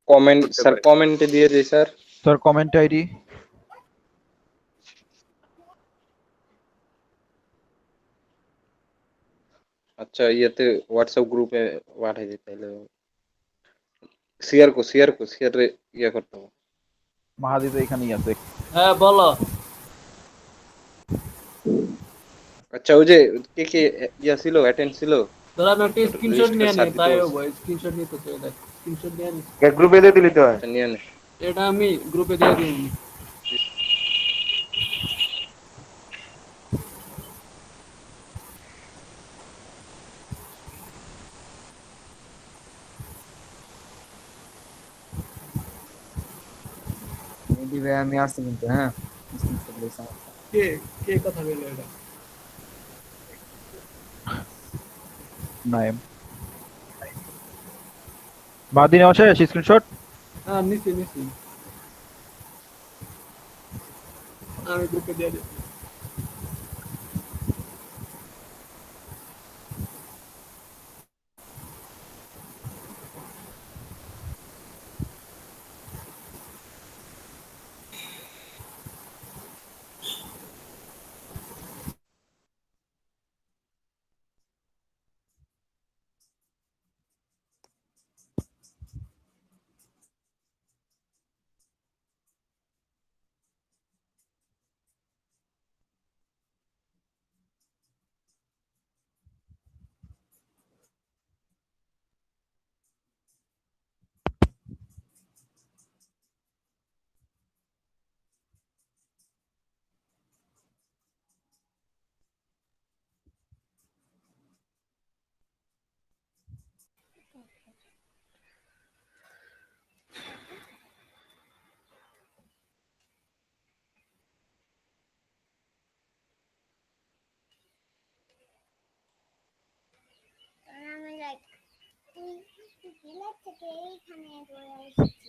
কমেন্ট স্যার, কমেন্টে দিয়ে দিই স্যার। স্যার কমেন্ট আইডি আচ্ছা ইয়েতে হোয়াটসঅ্যাপ গ্রুপে পাঠাই দিই তাহলে শেয়ারে ইয়ে করতে হবে। মাহাদি তো এখানেই আছে। হ্যাঁ বলো। আচ্ছা ওই যে কে কে ইয়া ছিল অ্যাটেন্ড ছিল ধর আমি একটা স্ক্রিনশট লিস্টটা নিয়ে ছাড় নিই, দিতে তাই বলছে। হবো। স্ক্রিনশট নিতে চাই, দেখ স্ক্রিনশট নিয়ে নিই। গ্রুপে দিয়ে দিলি তো হয়। আচ্ছা নিয়ে নে। এটা আমি গ্রুপে দিয়ে দিই। ভাই আমি আসছি কিন্তু, হ্যাঁ কে কে কথা বললো এটা? নাইম মাহাদি নেওয়া শেষ স্ক্রিনশট। হ্যাঁ নিছি নিছি, আমি গ্রুপে দিয়ে দিই। আমি লাইক তুই তুই থেকে এইখানে বলে এসেছি